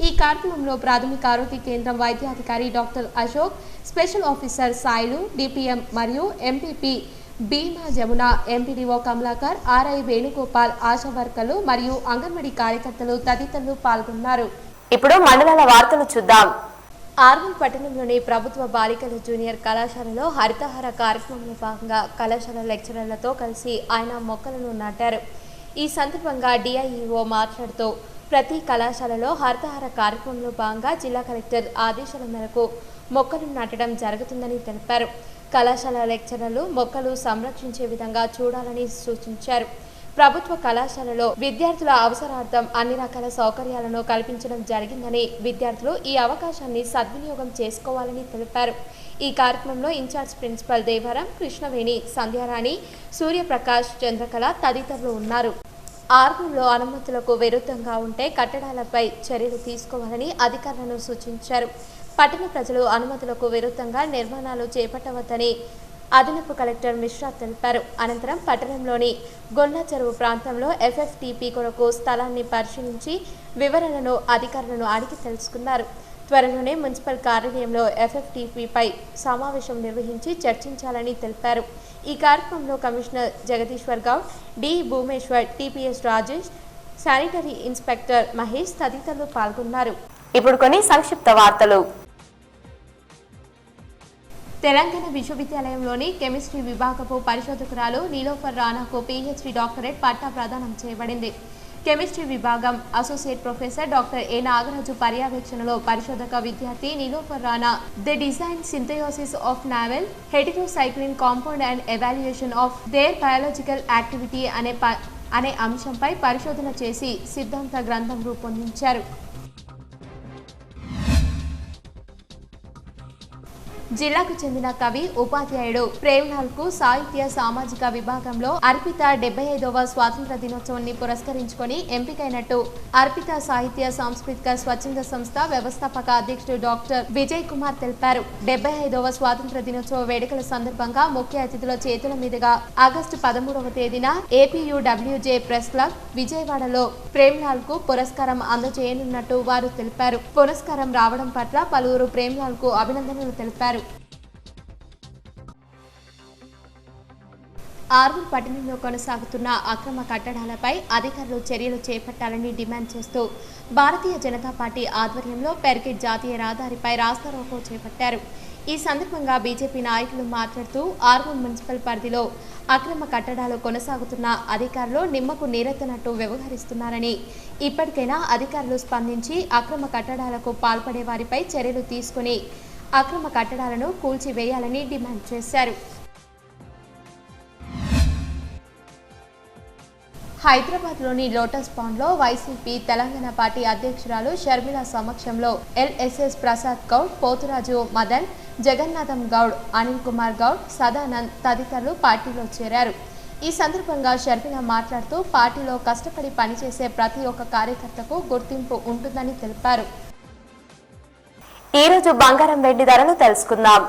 ఈ కార్యక్రమంలో ప్రాథమిక ఆరోగ్య కేంద్రం వైద్యాధికారి doctor Ashok, special officer Sailu, DPM మరియు MPP Bhima Jamuna, MPDO Kamalakar, RI Venugopal, ASHA వర్కర్లు మరియు అంగన్వాడీ కార్యకర్తలు తదితరులు పాల్గొన్నారు. ఇప్పుడు మండలాల వార్తలు చూద్దాం. ఆర్వల్ పట్టణంలోని ప్రభుత్వ బాలికల జూనియర్ కళాశాలలో హరితహార కార్యక్రమంలో భాగంగా కళాశాల లెక్చరర్లతో కలిసి ఆయన మొక్కలను నాటారు. ఈ సందర్భంగా డిఐఈఓ మాట్లాడుతూ ప్రతి కళాశాలలో హరితహార కార్యక్రమంలో భాగంగా జిల్లా కలెక్టర్ ఆదేశాల మేరకు మొక్కలు నాటడం జరుగుతుందని తెలిపారు. కళాశాల లెక్చరర్లు మొక్కలు సంరక్షించే విధంగా చూడాలని సూచించారు. ప్రభుత్వ కళాశాలలో విద్యార్థుల అవసరార్థం అన్ని రకాల సౌకర్యాలను కల్పించడం జరిగిందని, విద్యార్థులు ఈ అవకాశాన్ని సద్వినియోగం చేసుకోవాలని తెలిపారు. ఈ కార్యక్రమంలో ఇన్ఛార్జ్ ప్రిన్సిపల్ దేవరం, కృష్ణవేణి, సంధ్యారాణి, సూర్యప్రకాష్, చంద్రకళ తదితరులు ఉన్నారు. ఆర్వల్లో అనుమతులకు విరుద్ధంగా ఉంటే కట్టడాలపై చర్యలు తీసుకోవాలని అధికారులను సూచించారు. పట్టణ ప్రజలు అనుమతులకు విరుద్ధంగా నిర్మాణాలు చేపట్టవద్దని అదనపు కలెక్టర్ మిశ్రా తెలిపారు. అనంతరం పట్టణంలోని గొల్ల చెరువు ప్రాంతంలో ఎఫ్ఎఫ్టీపీ కొరకు స్థలాన్ని పరిశీలించి వివరాలను అధికారులను అడిగి తెలుసుకున్నారు. త్వరలోనే మున్సిపల్ కార్యాలయంలో ఎఫ్ఎఫ్టీపీపై సమావేశం నిర్వహించి చర్చించాలని తెలిపారు. ఈ కార్యక్రమంలో commissioner Jagadishwar Goud, D Bhumeshwar, TPS Rajesh, sanitary inspector Mahesh తదితరులు పాల్గొన్నారు. ఇప్పుడు కొన్ని సంక్షిప్త వార్తలు. తెలంగాణ విశ్వవిద్యాలయంలోని కెమిస్ట్రీ విభాగపు పరిశోధకురాలు నీలోఫర్ రాణాకు పీహెచ్డీ డాక్టరేట్ పట్టా ప్రదానం చేయబడింది. కెమిస్ట్రీ విభాగం associate professor doctor A Nagaraju పర్యవేక్షణలో పరిశోధక విద్యార్థి Nilofar Rana the design synthesis of novel heterocyclic compound and evaluation of their biological activity అనే అంశంపై పరిశోధన చేసి సిద్ధాంత గ్రంథం రూపొందించారు. జిల్లాకు చెందిన కవి, ఉపాధ్యాయుడు ప్రేమ్లాల్కు సాహిత్య సామాజిక విభాగంలో అర్పిత 75వ స్వాతంత్ర దినోత్సవాన్ని పురస్కరించుకొని ఎంపికైనట్టు అర్పిత సాహిత్య సాంస్కృతిక స్వచ్ఛంద సంస్థ వ్యవస్థాపక అధ్యక్షుడు డాక్టర్ విజయ్ కుమార్ తెలిపారు. 75వ స్వాతంత్ర దినోత్సవ వేడుకల సందర్భంగా ముఖ్య అతిథుల చేతుల మీదుగా ఆగస్టు 13వ తేదీన ఏపీయూడబ్ల్యూజే ప్రెస్ క్లబ్ విజయవాడలో ప్రేమ్లాల్కు పురస్కారం అందజేయనున్నట్టు వారు తెలిపారు. పురస్కారం రావడం పట్ల పలువురు ప్రేమ్లాల్కు అభినందనలు తెలిపారు. ఆర్వల్ పట్టణంలో కొనసాగుతున్న అక్రమ కట్టడాలపై అధికారులు చర్యలు చేపట్టాలని డిమాండ్ చేస్తూ భారతీయ జనతా పార్టీ ఆధ్వర్యంలో పెర్గేట్ జాతీయ రహదారిపై రాస్తారోకో చేపట్టారు. ఈ సందర్భంగా బీజేపీ నాయకులు మాట్లాడుతూ ఆర్మూర్ మున్సిపల్ పరిధిలో అక్రమ కట్టడాలు కొనసాగుతున్న అధికారులు నిమ్మకు నీరెత్తనట్టు వ్యవహరిస్తున్నారని, ఇప్పటికైనా అధికారులు స్పందించి అక్రమ కట్టడాలకు పాల్పడే వారిపై చర్యలు తీసుకుని అక్రమ కట్టడాలను కూల్చివేయాలని డిమాండ్ చేశారు. హైదరాబాద్లోని లోటస్ పాండ్లో వైసీపీ తెలంగాణ పార్టీ అధ్యక్షురాలు షర్మిల సమక్షంలో ఎల్ఎస్ఎస్ ప్రసాద్ గౌడ్, పోతురాజు మదన్, జగన్నాథం గౌడ్, అనిల్ కుమార్ గౌడ్, సదానంద్ తదితరులు పార్టీలో చేరారు. ఈ సందర్భంగా షర్మిల మాట్లాడుతూ పార్టీలో కష్టపడి పనిచేసే ప్రతి ఒక్క కార్యకర్తకు గుర్తింపు ఉంటుందని తెలిపారు. ఈ రోజు బంగారం వెండి ధరలు తెలుసుకుందాం.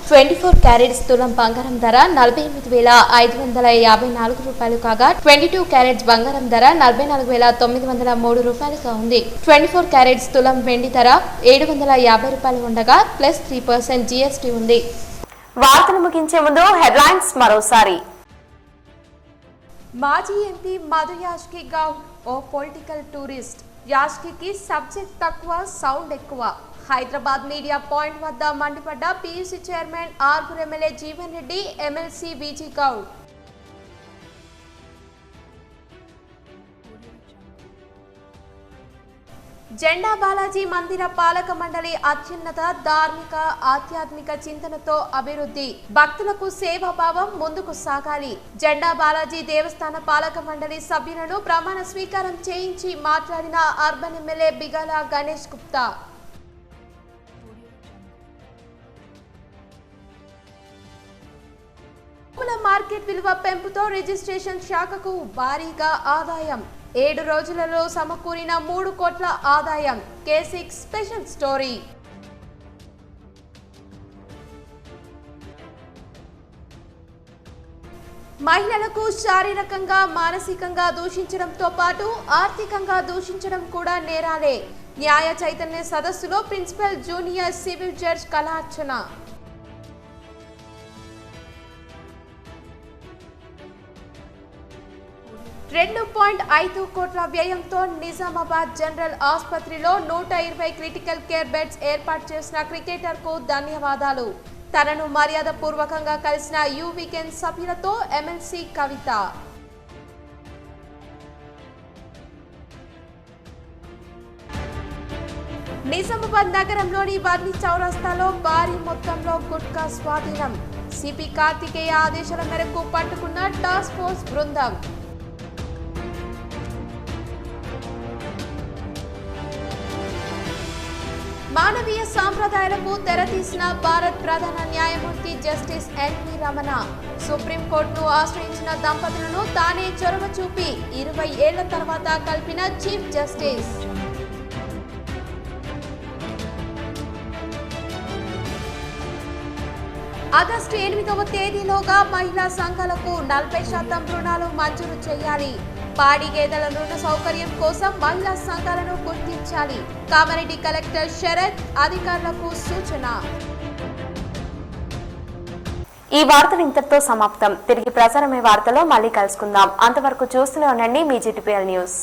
24 క్యారెట్స్ తులం బంగారం ధర 48,554 రూపాయలు కాగా 22 క్యారెట్స్ బంగారం ధర 44,903 రూపాయలుగా ఉంది. 24 క్యారెట్స్ తులం వెండి ధర 750 రూపాయలు ఉండగా +3% జీఎస్టీ ఉంది. వార్తలు ముగించే ముందు హెడ్లైన్స్ మరోసారి. మాజీ ఎంపీ మధు యాష్కి గౌడ్ ఓ పొలిటికల్ టూరిస్ట్. యాష్కి సబ్జెక్ట్ తక్కువ, సౌండ్ ఎక్కువ. హైదరాబాద్ మీడియా పాయింట్ వద్ద మండిపడ్డ PUC chairman Armoor MLA Jeevan Reddy, MLC Viji Goud. జెండా బాలాజీ మందిర పాలక మండలి అత్యున్నత ధార్మిక ఆధ్యాత్మిక చింతనతో అభివృద్ధి, భక్తులకు సేవాభావం ముందుకు సాగాలి. జెండా బాలాజీ దేవస్థాన పాలక మండలి సభ్యులను ప్రమాణ స్వీకారం చేయించి మాట్లాడిన urban MLA Bigala Ganesh Gupta. Market విలువ పెంపుతో రిజిస్ట్రేషన్ శాఖకు భారీగా ఆదాయం. 7 రోజులలో సమకూరిన 3 కోట్ల ఆదాయం. K6 special story. మహిళలకు శారీరకంగా మానసికంగా దూషించడంతో పాటు ఆర్థికంగా దూషించడం కూడా నేరాలే. న్యాయ చైతన్య సదస్సులో ప్రిన్సిపల్ జూనియర్ సివిల్ జడ్జ్ కళార్చన. 2.5 కోట్ల వ్యయంతో నిజామాబాద్ జనరల్ ఆసుపత్రిలో 120 క్రిటికల్ కేర్ బెడ్స్ ఏర్పాటు చేసిన క్రికెటర్కు ధన్యవాదాలు. తనను మర్యాద పూర్వకంగా కలిసిన యూ వీకెండ్ సభ్యులతో ఎమ్మెల్సీ కవిత. నిజామాబాద్ నగరంలోని వర్ణి చౌరస్తాలో భారీ మొత్తంలో గుట్కా స్వాధీనం. సిపి కార్తికేయ ఆదేశాల మేరకు పట్టుకున్న టాస్క్ ఫోర్స్ బృందం. మానవీయ సాంప్రదాయాలకు తెరతీసిన భారత్ ప్రధాన న్యాయమూర్తి జస్టిస్ ఎన్వి రమణ. సుప్రీంకోర్టును ఆశ్రయించిన దంపతులను తానే చొరవ చూపి 20 ఏళ్ల తర్వాత కలిపిన చీఫ్ జస్టిస్. ఆగస్టు 8వ తేదీలోగా మహిళా సంఘాలకు 40% రుణాలు మంజూరు చేయాలి. పాడి గేదెల రుణ సౌకర్యం కోసం మహిళా సంఘాలను గుర్తించాలి. కామారెడ్డి కలెక్టర్ శరత్ అధికారులకు సూచన. ఈ వార్తలు ఇంతటితో సమాప్తం. తిరిగి ప్రసారమే వార్తలో మళ్ళీ కలుసుకుందాం. అంతవరకు చూస్తూనే ఉండండి మీ GTPL న్యూస్.